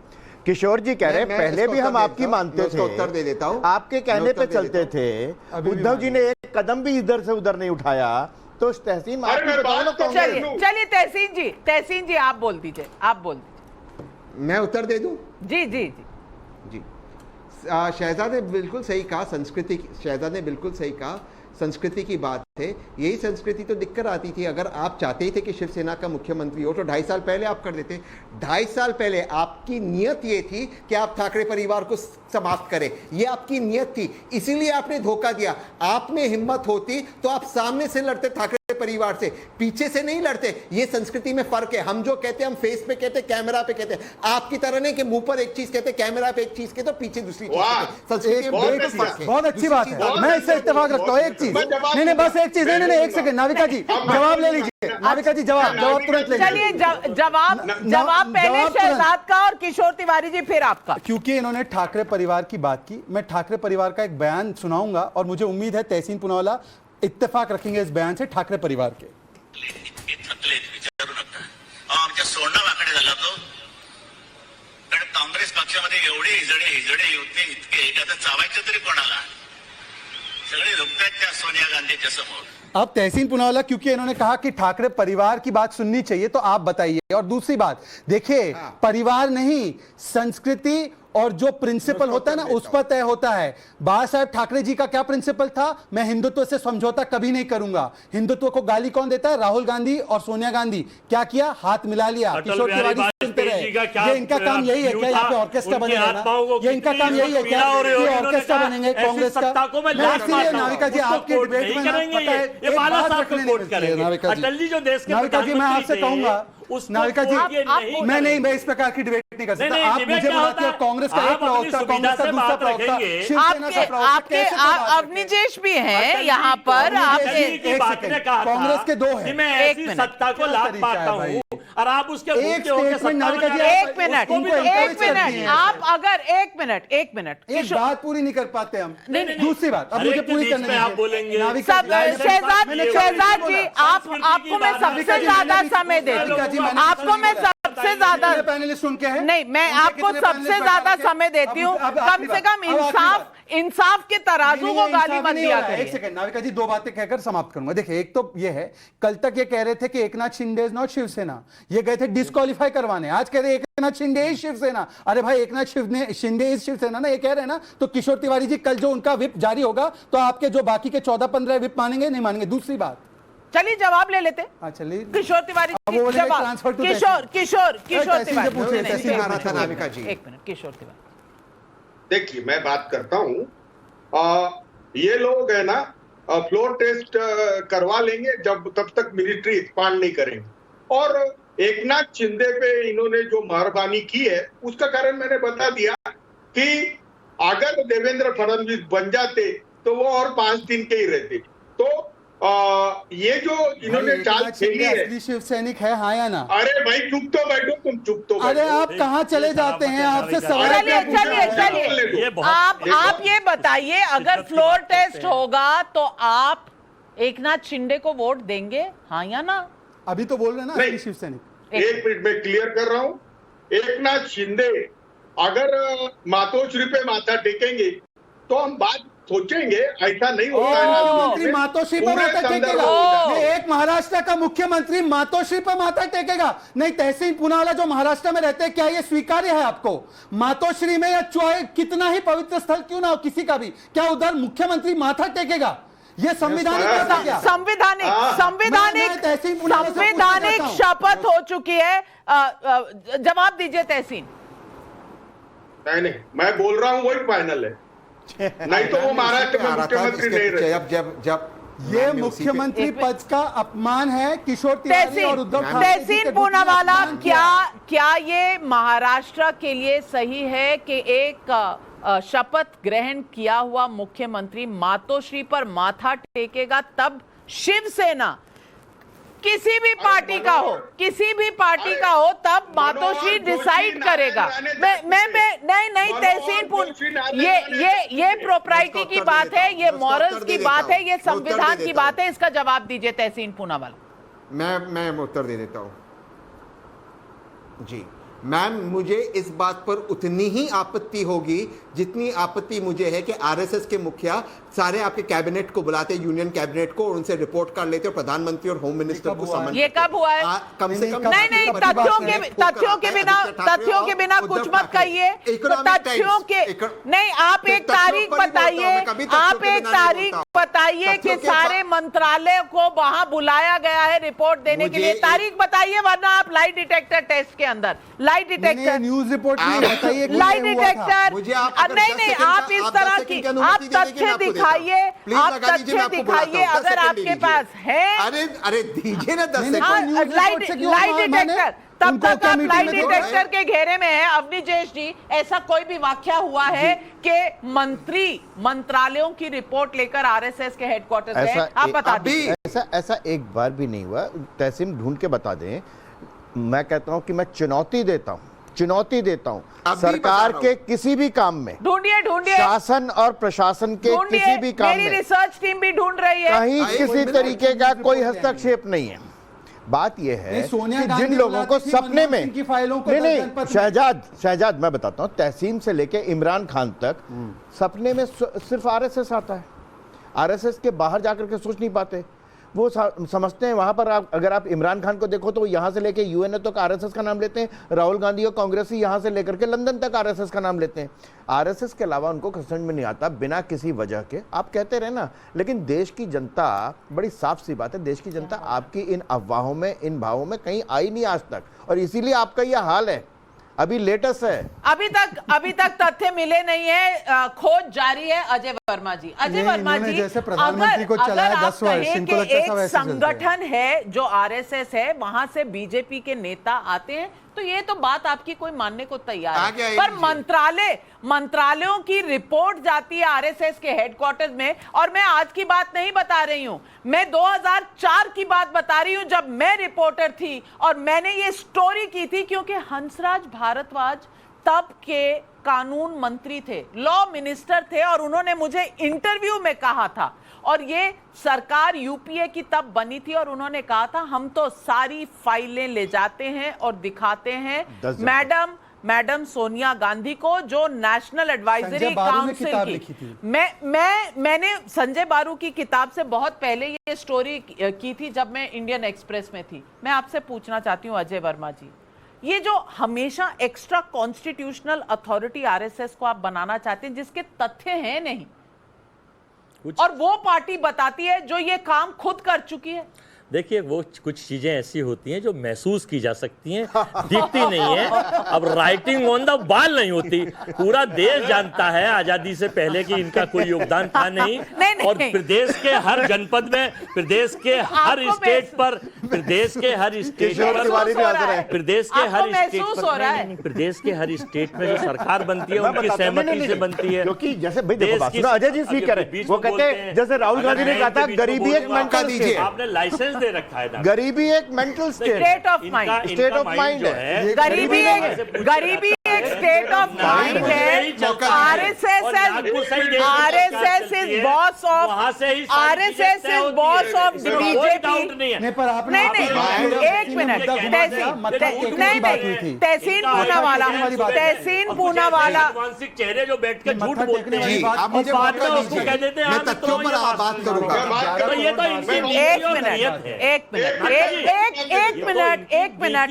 किशोर जी कह रहे हैं पहले भी हम आपकी मानते थे, उत्तर दे देता हूं, आपके कहने पे चलते थे, उद्धव जी ने एक कदम भी इधर से उधर नहीं उठाया, तो तहसीन चलिए तहसीन जी आप बोल दीजिए, मैं उत्तर दे दूं? जी जी जी शहजाद ने बिल्कुल सही कहा, शहजाद ने बिल्कुल सही कहा, संस्कृति की बात है। यही संस्कृति तो दिक्कत आती थी। अगर आप चाहते ही थे कि शिवसेना का मुख्यमंत्री हो तो 2.5 साल पहले आप कर देते। 2.5 साल पहले आपकी नियत ये थी कि आप ठाकरे परिवार को समाप्त करें, ये आपकी नियत थी, इसीलिए आपने धोखा दिया। आप में हिम्मत होती तो आप सामने से लड़ते ठाकरे परिवार से, पीछे से नहीं लड़ते। ये संस्कृति में फर्क है। हम जो कहते हैं हम फेस पे कहते, कैमरा पे कहते, आपकी तरह नहीं कि मुंह पर एक चीज कहते, कैमरा पे एक चीज कहते, पीछे दूसरी चीज कहते। संस्कृति में बहुत अच्छी बात है, मैं इससे इत्तेफाक रखता हूँ। एक चीज नहीं, बस एक चीज नहीं, एक सेकंड नाविका जी जवाब ले लीजिए। नाविका जी जवाब तुरंत ले लीजिए। चलिए जवाब पहले शहजाद का और किशोर तिवारी जी फिर आपका। क्योंकि इन्होंने ठाकरे परिवार की बात की, मैं ठाकरे परिवार का एक बयान सुनाऊंगा और मुझे उम्मीद है तहसीन पूनावाला इत्तेफाक रखेंगे इस बयान से ठाकरे परिवार के। आमच्या सोंडावाकडे झाला तो, कारण काँग्रेस पक्षामध्ये एवढे हिजडे होते इतके, आता चावायचं तरी कोणाला? सगळे झुकतात त्या सोनिया गांधीच्या समोर। अब तहसीन पूनावाला, क्योंकि इन्होंने कहा कि ठाकरे परिवार की बात सुननी चाहिए, तो आप बताइए। और दूसरी बात देखिए, परिवार नहीं, संस्कृति और जो प्रिंसिपल होता है ना उस पर तय होता है। बाला साहेब ठाकरे जी का क्या प्रिंसिपल था? मैं हिंदुत्व से समझौता कभी नहीं करूंगा। हिंदुत्व को गाली कौन देता है? राहुल गांधी और सोनिया गांधी। क्या किया? हाथ मिला लिया। किशोर तिवारी सुनते रहे। ये इनका काम यही है क्या? यहाँ पे ऑर्केस्ट्रा बनेगा ना? ये इनका काम यही है क्या? ये ऑर्केस्ट्रा बनेंगे कांग्रेस का? मैं इसलिए नाविका जी आपकी डिबेट में नाविका जी मैं आपसे कहूंगा, नाविका जी मैं इस प्रकार की डिबेट नहीं कर सकता। आप मुझे बनाती है कांग्रेस का एक प्रवक्ता, कांग्रेस का दूसरा प्रवक्ता, शिवसेना का प्रवक्ता। अवनीजेश भी हैं यहाँ पर। कांग्रेस के दो हैं। मैं सत्ता को लात मारता हूँ और आप उसके एक मिनट, आप अगर एक मिनट एक बात पूरी नहीं कर पाते हम। दूसरी बात अब मुझे पूरी करने आप बोलेंगे। शहजाद जी आपको मैं सबसे ज्यादा समय देती हूँ। आपको मैं सबसे ज्यादा पैनलिस्ट सुन के हैं। नहीं, मैं आपको सबसे ज्यादा समय देती हूँ। कम से कम इंसाफ के तराजू को गाली मत दिया करिए। एक सेकंड नाविका जी, दो बातें कहकर समाप्त करूंगा। देखिए, एक तो ये है, कल तक ये कह रहे थे कि एकनाथ शिंदे इज नॉट शिवसेना, ये गए थे डिस्क्वालीफाई करवाने। आज कह रहे एकनाथ शिंदे इज शिवसेना। अरे भाई, एकनाथ शिंदे इज शिवसेना ना, ये कह रहे हैं ना। तो किशोर तिवारी जी, कल जो उनका विप जारी होगा तो आपके जो बाकी के 14-15 विप मानेंगे नहीं मानेंगे? दूसरी बात, चलिए जवाब ले लेते। चलिए किशोर तिवारी किशोर तिवारी एक मिनट। किशोर तिवारी, देखिए मैं बात करता हूँ, ये लोग है ना फ्लोर टेस्ट करवा लेंगे तब तक मिलिट्री एक्सपांड नहीं करेंगे। और एकनाथ शिंदे पे इन्होंने जो मेहरबानी की है उसका कारण मैंने बता दिया कि अगर देवेंद्र फडणवीस बन जाते तो वो और 5 दिन के ही रहते। तो ये जो इन्होंने चाल खेली है, असली शिव सैनिक है हाँ या ना? अरे भाई चुप तो बैठो, तुम चुप तो बैठो। अरे आप कहाँ चले जाते हैं? आपसे सवाल चलिए आप ये बताइए, अगर फ्लोर टेस्ट होगा तो आप एकनाथ शिंदे को वोट देंगे हाँ या ना? अभी तो बोल रहे हैं ना असली शिव सैनिक। एक मिनट में क्लियर कर रहा हूँ। एकनाथ शिंदे अगर मातोश्री पे माथा टेकेंगे तो हम बात सोचेंगे, ऐसा नहीं होता है। मुख्यमंत्री मातोश्री पर माथा टेकेगा? एक महाराष्ट्र का मुख्यमंत्री मातोश्री पर माथा टेकेगा? नहीं, तहसीन पूनावाला जो महाराष्ट्र में रहते हैं, क्या ये स्वीकार्य है आपको? मातोश्री में या कितना ही पवित्र स्थल क्यों ना हो किसी का भी, क्या उधर मुख्यमंत्री माथा टेकेगा? ये संवैधानिक शपथ हो चुकी है। जवाब दीजिए तहसीन। नहीं, मैं बोल रहा हूँ वही फाइनल है, नहीं तो वो महाराष्ट्र में मुख्यमंत्री नहीं रहे। जब ये मुख्यमंत्री पद का अपमान है किशोर तिवारी और उद्धव ठाकरे। तहसीन पूनावाला, क्या ये महाराष्ट्र के लिए सही है कि एक शपथ ग्रहण किया हुआ मुख्यमंत्री मातोश्री पर माथा टेकेगा तब शिवसेना किसी भी पार्टी का हो तब मातोश्री डिसाइड करेगा? नहीं तहसीन, ये प्रोप्राइटी की बात है, ये मॉरल्स की बात है, ये संविधान की बात है। इसका जवाब दीजिए तहसीन पूनावाला। मैं उत्तर दे देता हूं जी। मैम, मुझे इस बात पर उतनी ही आपत्ति होगी जितनी आपत्ति मुझे है कि आरएसएस के मुखिया सारे आपके कैबिनेट को बुलाते, यूनियन कैबिनेट को, और उनसे रिपोर्ट कर लेते और प्रधानमंत्री और होम मिनिस्टर को समन। ये कब हुआ है? कम से कम नहीं, तथ्यों के बिना कुछ मत कहिए। तथ्यों के नहीं, आप एक तारीख बताइए कि सारे मंत्रालय को वहां बुलाया गया है रिपोर्ट देने के लिए। तारीख बताइए, वरना आप लाई डिटेक्टर टेस्ट के अंदर न्यूज रिपोर्ट नहीं बताइए। लाई डिटेक्टर नहीं, आप इस तरह की आप तथ्य दिखाइए, अगर आपके पास है। अरे दीजिए ना 10 सेकंड। लाई डिटेक्टर, तब तक आप लाई डिटेक्टर के घेरे में है। अवनीजेश जी, ऐसा कोई भी वाकया हुआ है कि मंत्रालयों की रिपोर्ट लेकर आरएसएस के हेडक्वार्टर गए? आप बता दीजिए। ऐसा एक बार भी नहीं हुआ। तहसीन ढूंढ के बता दें। मैं कहता हूं कि मैं चुनौती देता हूं सरकार के किसी भी काम में। ढूंढिए शासन और प्रशासन के किसी भी काम में। मेरी रिसर्च टीम भी ढूंढ रही है। कहीं किसी तरीके का कोई हस्तक्षेप नहीं है। बात यह है कि जिन लोगों को सपने में नहीं, शहजाद मैं बताता हूं, तहसीन से लेके इमरान खान तक सपने में सिर्फ आरएसएस आता है। आरएसएस के बाहर जाकर के सोच नहीं पाते। वो समझते हैं वहां पर अगर आप इमरान खान को देखो तो यहाँ से लेके यूएनओ तक आरएसएस का नाम लेते हैं, राहुल गांधी और कांग्रेस यहाँ से लेकर के लंदन तक आरएसएस का नाम लेते हैं। आरएसएस के अलावा उनको समझ में नहीं आता बिना किसी वजह के आप कहते रहे ना, लेकिन देश की जनता, बड़ी साफ सी बात है, देश की जनता आपकी इन अफवाहों में, इन भावों में कहीं आई नहीं आज तक, और इसीलिए आपका यह हाल है। अभी लेटेस्ट है, अभी तक तथ्य मिले नहीं है, खोज जारी है। अजय वर्मा जी, अजय वर्मा जी, जैसे प्रधानमंत्री को चलाया 10 वर्ष, इनको लगता है सब ऐसे चलते हैं। संगठन है जो आरएसएस है, वहां से बीजेपी के नेता आते हैं, तो ये तो बात आपकी कोई मानने को तैयार है, पर मंत्रालयों की रिपोर्ट जाती है आरएसएस के हेडक्वार्टर्स में। और मैं आज की बात नहीं बता रही हूं, मैं 2004 की बात बता रही हूं, जब मैं रिपोर्टर थी और मैंने ये स्टोरी की थी, क्योंकि हंसराज भारद्वाज तब के कानून मंत्री थे, लॉ मिनिस्टर थे, और उन्होंने मुझे इंटरव्यू में कहा था, और ये सरकार यूपीए की तब बनी थी, और उन्होंने कहा था हम तो सारी फाइलें ले जाते हैं और दिखाते हैं मैडम सोनिया गांधी को, जो नेशनल एडवाइजरी काउंसिल की। मैंने संजय बारू की किताब से बहुत पहले ये स्टोरी की थी, जब मैं इंडियन एक्सप्रेस में थी। मैं आपसे पूछना चाहती हूँ अजय वर्मा जी, ये जो हमेशा एक्स्ट्रा कॉन्स्टिट्यूशनल अथॉरिटी आरएसएस को आप बनाना चाहते हैं, जिसके तथ्य हैं नहीं, और वो पार्टी बताती है जो ये काम खुद कर चुकी है। देखिए, वो कुछ चीजें ऐसी होती हैं जो महसूस की जा सकती हैं, दिखती नहीं है। अब राइटिंग ऑन द वॉल नहीं होती। पूरा देश जानता है आजादी से पहले कि इनका कोई योगदान था नहीं, और प्रदेश के हर जनपद में, प्रदेश के हर स्टेट पर, प्रदेश के हर स्टेट हर स्टेट में जो सरकार बनती है उनकी सहमति से बनती है। क्योंकि जैसे अजय जी स्पीकर है, वो कहते हैं, जैसे राहुल गांधी ने कहा था गरीबी एक मेंटल स्टेट, आपने लाइसेंस दे रखा है, गरीबी एक मेंटल स्टेट ऑफ माइंड है, गरीबी एक स्टेट ऑफ माइंड है। RSS is boss of BJP. एक मिनट, तहसीन पूनावाला चेहरे जो बैठ के झूठ बोलते हैं, आप मुझे उसको कह देते हैं मैं तथ्यों पर बात करूंगा। तो ये तो इनकी एक मिनट,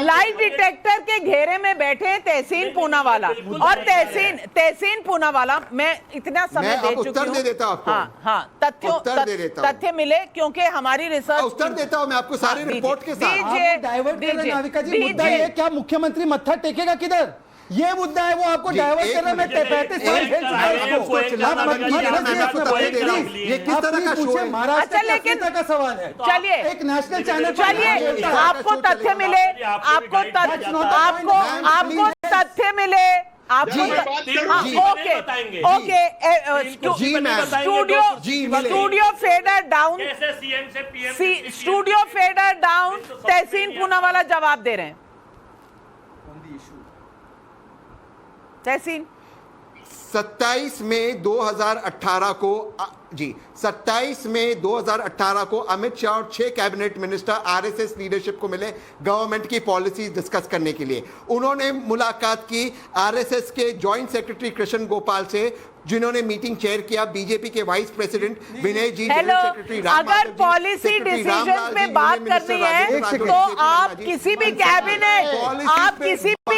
लाई डिटेक्टर के घेरे में बैठे तहसीन पूनावाला, और तहसीन पूनावाला, मैं इतना समय दे चुकी हूँ। हाँ, तथ्य मिले, क्योंकि हमारी रिसर्च। उत्तर देता हूँ मैं आपको सारी रिपोर्ट के साथ। नाविका जी, मुद्दा ये क्या मुख्यमंत्री मत्था टेकेगा किधर, ये मुद्दा है, वो आपको डाइवर्ट करना। मैं 35 साल खेल चुका ये किस तरह का शो है? महाराष्ट्र का सवाल है। चलिए, एक नेशनल चैनल, चलिए, आपको तथ्य मिले, आपको तथ्य मिले, स्टूडियो फेडर डाउन, तहसीन पूनावाला जवाब दे रहे हैं। तहसीन 27 मई 2018 को 27 मई 2018 को अमित शाह और 6 कैबिनेट मिनिस्टर आरएसएस लीडरशिप को मिले गवर्नमेंट की पॉलिसीज डिस्कस करने के लिए। उन्होंने मुलाकात की आरएसएस के जॉइंट सेक्रेटरी कृष्ण गोपाल से, जिन्होंने मीटिंग चेयर किया बीजेपी के वाइस प्रेसिडेंट विनय जी, सेक्रेटरी अगर पॉलिसी डिसीजंस में बात करनी है तो आप किसी भी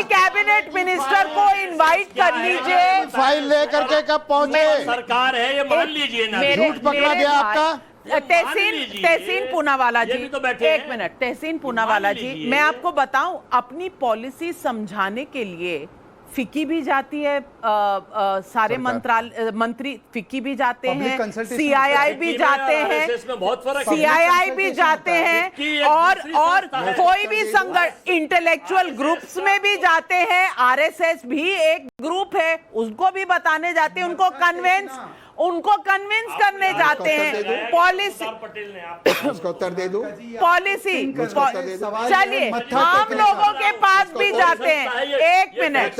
कैबिनेट मिनिस्टर को इनवाइट कर लीजिए। फाइल लेकर के कब पहुंचे? सरकार है, ये मान लीजिए ना, झूठ पकड़ा गया आपका। तहसीन पूनावाला जी, तो एक मिनट, तहसीन पूनावाला जी, मैं आपको बताऊं, अपनी पॉलिसी समझाने के लिए फिक्की भी जाती है, सारे मंत्री फिक्की भी जाते हैं, सीआईआई भी जाते हैं, सीआईआई भी जाते हैं, और कोई भी संगठन, इंटेलेक्चुअल ग्रुप्स में भी जाते हैं। आरएसएस भी एक ग्रुप है, उसको भी बताने जाते हैं, उनको कन्विंस करने जाते हैं। पॉलिसी, उसका उत्तर दे दो। पॉलिसी, चलिए, आम लोगों के पास भी जाते हैं। एक मिनट,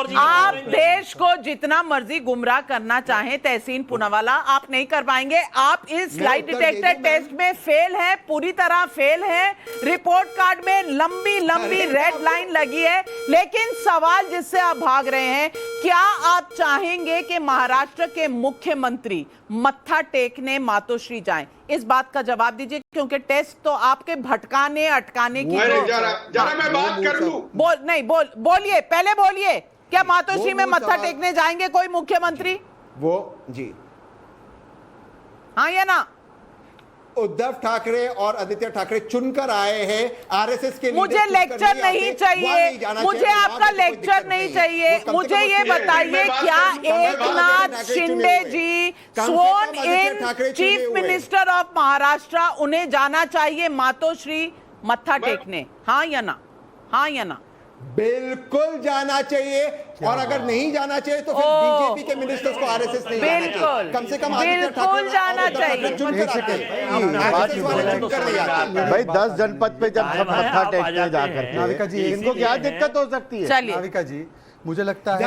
आप देश को जितना मर्जी गुमराह करना चाहें तहसीन पूनावाला, आप नहीं कर पाएंगे। आप इस लाई डिटेक्टर टेस्ट में फेल है, पूरी तरह फेल है। रिपोर्ट कार्ड में लंबी रेड लाइन लगी है, लेकिन सवाल जिससे आप भाग रहे हैं क्या आप चाहेंगे कि महाराष्ट्र के मुख्यमंत्री मत्था टेकने मातोश्री जाएं? इस बात का जवाब दीजिए, क्योंकि टेस्ट तो आपके भटकाने अटकाने की जरा मैं बात कर लूं। बोलिए, पहले बोलिए, क्या मातोश्री में मत्था टेकने जाएंगे कोई मुख्यमंत्री? वो जी, हाँ या ना? उद्धव ठाकरे और आदित्य ठाकरे चुनकर आए हैं आरएसएस के। मुझे लेक्चर नहीं चाहिए, मुझे आपका लेक्चर नहीं चाहिए। मुझे ये बताइए, क्या Eknath Shinde ji sworn in chief minister of Maharashtra, उन्हें जाना चाहिए मातोश्री मत्था टेकने? हाँ या ना? हाँ या ना? बिल्कुल जाना चाहिए, और अगर नहीं जाना चाहिए तो फिर बीजेपी के मिनिस्टर्स को आरएसएस नहीं जाना चाहिए। कम से कम बिल्कुल जाना चाहिए। भाई 10 जनपद पे जब सब मत्था टेकने जाकर नाविका जी, इनको क्या दिक्कत हो सकती है? चलिए, नाविका जी, मुझे लगता है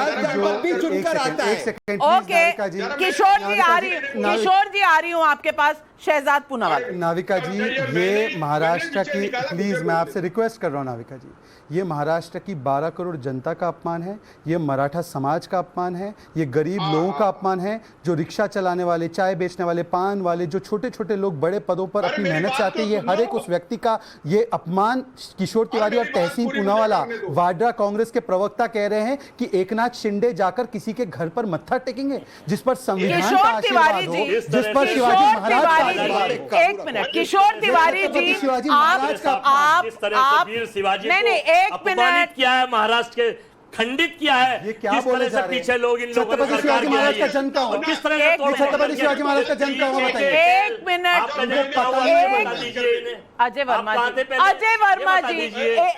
एक सेकंड ओके, किशोर जी आ रही हूँ आपके पास। शहजाद पूनावाला। नाविका जी, ये महाराष्ट्र की, प्लीज मैं आपसे रिक्वेस्ट कर रहा हूँ नाविका जी, ये महाराष्ट्र की 12 करोड़ जनता का अपमान है, ये मराठा समाज का अपमान है, ये गरीब लोगों का अपमान है, जो रिक्शा चलाने वाले, चाय बेचने वाले, पान वाले, जो छोटे छोटे लोग बड़े पदों पर अपनी मेहनत से आते हैं, ये हर एक उस व्यक्ति का ये अपमान। किशोर तिवारी और तहसीन पूनावाला, वाड्रा कांग्रेस के प्रवक्ता कह रहे हैं कि एकनाथ शिंदे जाकर किसी के घर पर मत्था टेकेंगे जिस पर संविधान का आशीर्वाद हो, जिस पर शिवाजी महाराज। एक मिनट, किशोर तिवारी जी, आप नहीं, एक मिनट, किया है महाराष्ट्र के, खंडित किया है। ये क्या किस बोले तरह जा से रहे हैं? पीछे लोग इन लोगों छत्रपति शिवाजी महाराज का जन्म कहाँ हुआ? किस तरह से छत्रपति शिवाजी महाराज का जन्म कहाँ हुआ बताइए? एक मिनट, अजय वर्मा जी,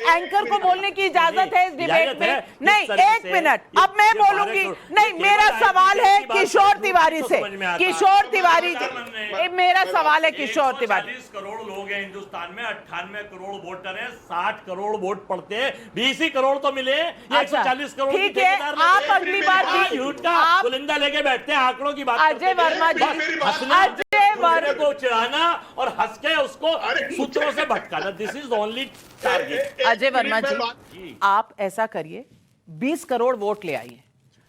एंकर को बोलने की इजाजत है इस डिबेट में? नहीं, एक मिनट, अब मैं बोलूंगी। नहीं, मेरा सवाल है किशोर तिवारी से। किशोर तिवारी जी, मेरा सवाल है किशोर तिवारी। 40 करोड़ लोग हैं हिंदुस्तान में, 98 करोड़ वोटर हैं, 60 करोड़ वोट पड़ते हैं, 20 ही करोड़ तो मिले। 140 करोड़ ठीक है, आप अगली बार भी बुलंदा लेके बैठते हैं, आंकड़ों की बात। अजय वर्मा जी, अजय वर्मा को चिढ़ाना और हंस के उसको सूत्रों से भटकाना, this is only target. Ajay Verma ji, आप ऐसा करिए, 20 करोड़ वोट ले आइए।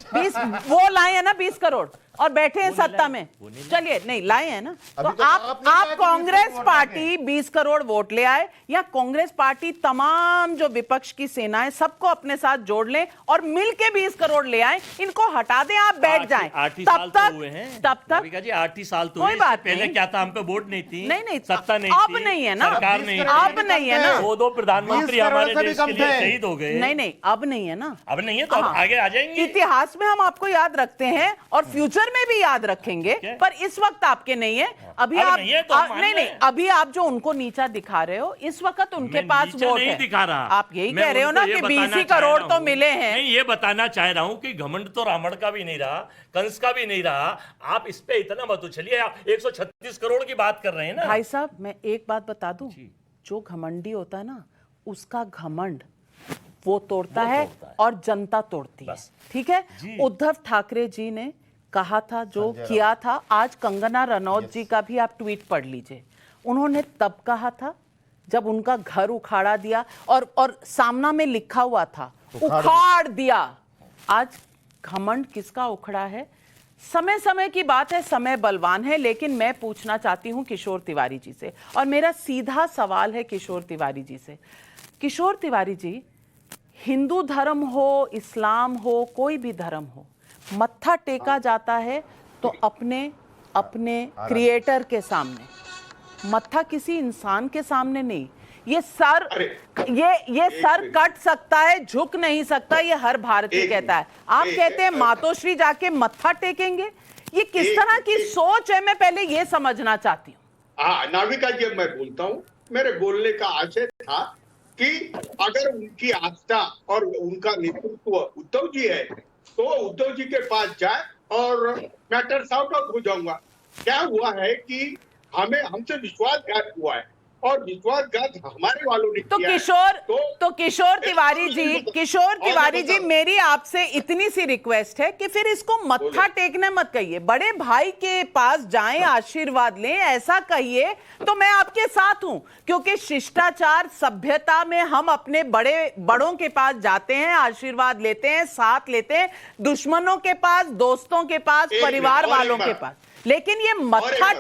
20 वो लाए हैं ना 20 करोड़, और बैठे हैं सत्ता में। चलिए, नहीं लाए हैं ना, तो आप कांग्रेस पार्टी 20 करोड़ वोट ले आए, या कांग्रेस पार्टी तमाम जो विपक्ष की सेनाएं सबको अपने साथ जोड़ लें और मिलके 20 करोड़ ले आए, इनको हटा दें, आप बैठ जाएं। तब तक जी 8 ही साल तो कोई बात पहले नहीं। क्या था, हम पे वोट नहीं थी, नहीं सत्ता नहीं अब थी, नहीं है ना, सरकार नहीं, अब नहीं है ना, 2 प्रधानमंत्री हमारे देश के लिए शहीद हो गए। नहीं, अब नहीं है ना, अब नहीं है तो अब आगे आ जाएंगे। इतिहास में हम आपको याद रखते हैं और फ्यूचर में भी याद रखेंगे, पर इस वक्त आपके नहीं है। अभी आप नहीं है तो नहीं, अभी आप जो उनको नीचा दिखा रहे हो, इस वक्त उनके पास वोट है। दिखा रहा, आप यही कह रहे हो ना कि 20 करोड़ तो मिले हैं। नहीं, ये बताना चाह रहा हूं कि घमंड तो रावण का भी नहीं रहा, कंस का भी नहीं रहा। आप इस पे इतना मत उछलिए, आप 136 करोड़ की बात कर रहे हैं ना। भाई साहब, मैं एक बात बता दूं, जो घमंडी होता है ना, उसका घमंड वो तोड़ता है और जनता तोड़ती है। ठीक है, उद्धव ठाकरे जी ने कहा था, जो किया था, आज कंगना रनौत जी का भी आप ट्वीट पढ़ लीजिए। उन्होंने तब कहा था जब उनका घर उखाड़ा दिया, और सामना में लिखा हुआ था उखाड़ दिया। आज घमंड किसका उखड़ा है? समय समय की बात है, समय बलवान है। लेकिन मैं पूछना चाहती हूं किशोर तिवारी जी से, और मेरा सीधा सवाल है किशोर तिवारी जी से। किशोर तिवारी जी, हिंदू धर्म हो, इस्लाम हो, कोई भी धर्म हो, मत्था टेका जाता है तो अपने क्रिएटर के सामने, मत्था किसी इंसान के सामने नहीं। ये सर कट सकता है, झुक नहीं सकता, ये हर भारतीय कहता है। आप कहते हैं मातोश्री जाके मत्था टेकेंगे, ये किस तरह की सोच है? मैं पहले ये समझना चाहती हूँ। नाविका जी, मैं बोलता हूँ, मेरे बोलने का आशय था कि अगर उनकी आस्था और उनका नेतृत्व उद्धव जी है, तो उद्धव जी के पास जाए और मैटर सॉर्ट आउट हो जाऊंगा। क्या हुआ है कि हमसे विश्वासघात हुआ है। और विश्वासघात हमारे वालों ने तो किया है। किशोर तिवारी जी मेरी आपसे इतनी सी रिक्वेस्ट है कि फिर इसको मत्था टेकने मत कहिए, बड़े भाई के पास जाएं, आशीर्वाद लें, ऐसा कहिए तो मैं आपके साथ हूं, क्योंकि शिष्टाचार सभ्यता में हम अपने बड़ों के पास जाते हैं, आशीर्वाद लेते हैं, साथ लेते हैं, दुश्मनों के पास, दोस्तों के पास, परिवार वालों के पास। लेकिन ये मत्था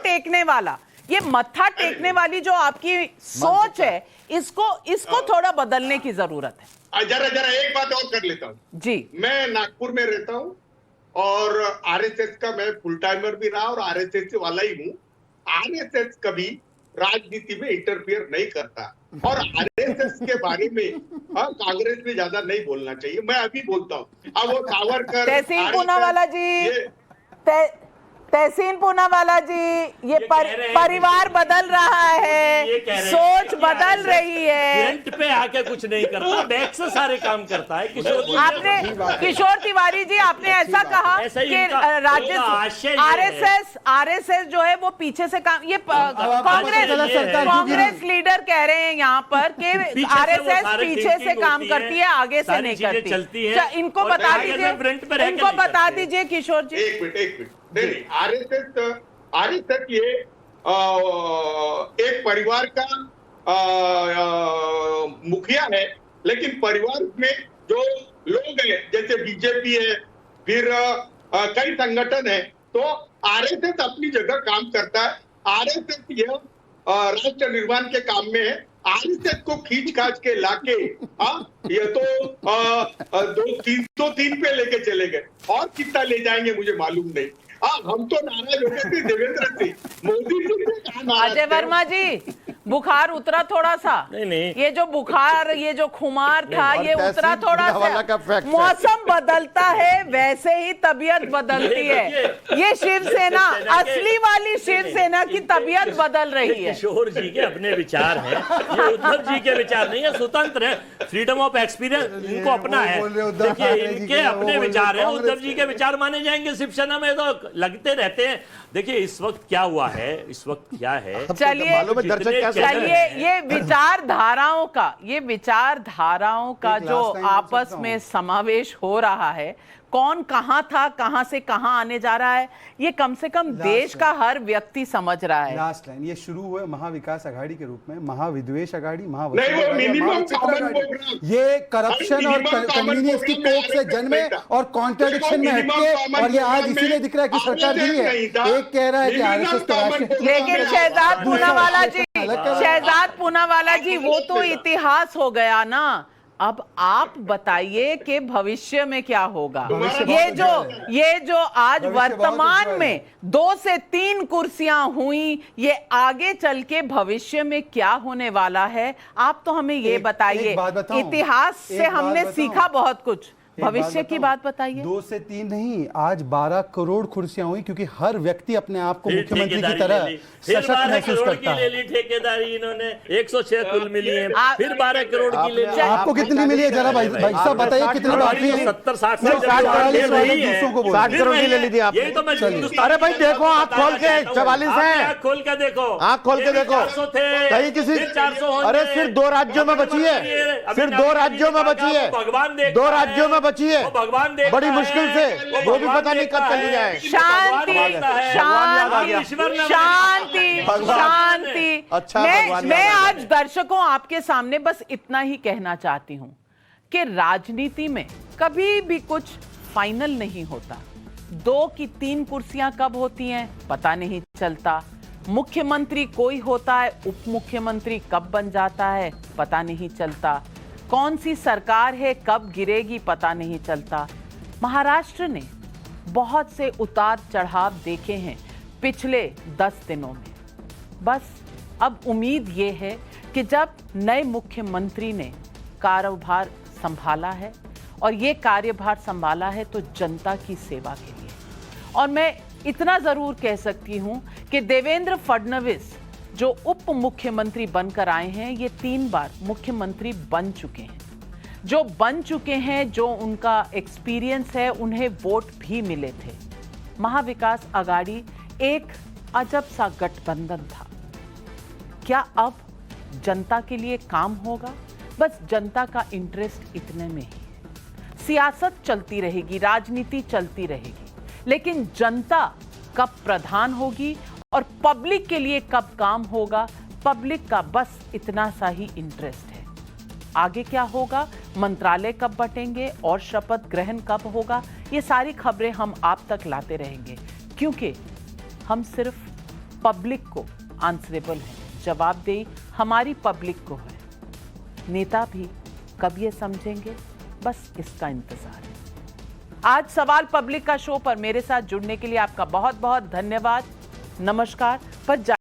टेकने वाली जो आपकी सोच है, इसको थोड़ा बदलने की जरूरत है। जरा एक बात और कर लेता हूँ जी। मैं नागपुर में रहता हूँ और आरएसएस का मैं फुल टाइमर भी रहा और आरएसएस वाला ही हूँ। आरएसएस कभी राजनीति में इंटरफियर नहीं करता और आरएसएस के बारे में कांग्रेस में ज्यादा नहीं बोलना चाहिए। मैं अभी बोलता हूँ। अब वो सावरकर, तहसीन पूनावाला जी, ये परिवार बदल रहा है, सोच बदल रही है। फ्रंट पे आके कुछ नहीं करता, बैक से सारे काम करता है। किशोर तिवारी जी, आपने ऐसा कहा कि राज्य आरएसएस जो है वो पीछे से काम, ये कांग्रेस लीडर कह रहे हैं यहाँ पर कि आरएसएस पीछे से काम करती है, आगे से नहीं करती। इनको बता दीजिए किशोर जी। एक मिनट नहीं, आरएसएस ये एक परिवार का मुखिया है, लेकिन परिवार में जो लोग हैं जैसे बीजेपी है, फिर कई संगठन है, तो आरएसएस अपनी जगह काम करता है। आरएसएस यह राष्ट्र निर्माण के काम में है। आरएसएस को खींच खाच के लाके ये तो 203 पे लेके चले गए, और कितना ले जाएंगे मुझे मालूम नहीं। हम तो नाराज हो गए थे देवेंद्र से, मोदी जी से कहा नाराज। अजय वर्मा जी, बुखार उतरा थोड़ा सा? नहीं। ये जो बुखार, ये जो खुमार था, ये उतरा थोड़ा सा। मौसम बदलता है, वैसे ही तबीयत बदलती है। ये शिवसेना, असली वाली शिवसेना की तबीयत बदल रही है। किशोर जी के अपने विचार हैं, ये उद्धव जी के विचार नहीं है, स्वतंत्र है, फ्रीडम ऑफ एक्सपीरियंस इनको अपना है। देखिए, इनके अपने विचार है, उद्धव जी के विचार माने जाएंगे। शिवसेना में तो लगते रहते हैं। देखिए इस वक्त क्या हुआ है, इस वक्त क्या है, चलिए ये विचारधाराओं का जो आपस में समावेश हो रहा है, कौन कहां था, कहां से कहां आने जा रहा है, ये कम से कम देश का हर व्यक्ति समझ रहा है। लास्ट लाइन ये शुरू हुए महाविकास आघाड़ी के रूप में, महाविद्वेश आघाड़ी, ये करप्शन और कन्वीनियंस की कोख से जन्मे और कॉन्ट्रडिक्शन में हटके, और ये आज इसीलिए दिख रहा है कि सरकार नहीं है। एक कह रहा है कि आरएसएस तो राष्ट्रीय, लेकिन शहजाद पूनावाला जी वो तो इतिहास हो गया ना। अब आप बताइए कि भविष्य में क्या होगा। ये जो आज वर्तमान में 2 से 3 कुर्सियां हुई, ये आगे चल के भविष्य में क्या होने वाला है, आप तो हमें ये बताइए। इतिहास से हमने सीखा बहुत कुछ, भविष्य की बात बताइए। 2 से 3 नहीं, आज 12 करोड़ कुर्सियां हुई, क्योंकि हर व्यक्ति अपने आप को मुख्यमंत्री की तरह सशक्त महसूस करता है। ठेकेदारी इन्होंने 106 कुल मिली है, फिर 12 करोड़ की ले ली। आपको कितनी मिली है जरा भाई साहब बताइए, कितनी बाकी है? 70-60 दूसरों को 60 करोड़ की ले ली थी आप। अरे भाई देखो, आँख खोल के 44 है, खोल के देखो, आँख खोल के देखो। कहीं किसी, अरे सिर्फ 2 राज्यों में बची है, सिर्फ 2 राज्यों में बची है, भगवान 2 राज्यों में बची है, भगवान बड़ी मुश्किल से, वो भी पता नहीं कब चली जाए। शांति। अच्छा, मैं आज दर्शकों आपके सामने बस इतना ही कहना चाहती हूं कि राजनीति में कभी भी कुछ फाइनल नहीं होता। 2 की 3 कुर्सियां कब होती हैं पता नहीं चलता। मुख्यमंत्री कोई होता है, उप मुख्यमंत्री कब बन जाता है पता नहीं चलता। कौन सी सरकार है कब गिरेगी पता नहीं चलता। महाराष्ट्र ने बहुत से उतार चढ़ाव देखे हैं पिछले 10 दिनों में। बस अब उम्मीद ये है कि जब नए मुख्यमंत्री ने कार्यभार संभाला है, और ये कार्यभार संभाला है तो जनता की सेवा के लिए। और मैं इतना जरूर कह सकती हूं कि देवेंद्र फडणवीस जो उप मुख्यमंत्री बनकर आए हैं, ये 3 बार मुख्यमंत्री बन चुके हैं। जो बन चुके हैं, जो उनका एक्सपीरियंस है, उन्हें वोट भी मिले थे। महाविकास आघाड़ी एक अजब सा गठबंधन था। क्या अब जनता के लिए काम होगा, बस जनता का इंटरेस्ट इतने में ही। सियासत चलती रहेगी, राजनीति चलती रहेगी, लेकिन जनता कब प्रधान होगी और पब्लिक के लिए कब काम होगा, पब्लिक का बस इतना सा ही इंटरेस्ट है। आगे क्या होगा, मंत्रालय कब बटेंगे और शपथ ग्रहण कब होगा, ये सारी खबरें हम आप तक लाते रहेंगे, क्योंकि हम सिर्फ पब्लिक को आंसरेबल हैं। जवाबदेही हमारी पब्लिक को है। नेता भी कब ये समझेंगे, बस इसका इंतजार है। आज सवाल पब्लिक का शो पर मेरे साथ जुड़ने के लिए आपका बहुत बहुत धन्यवाद। नमस्कार। पर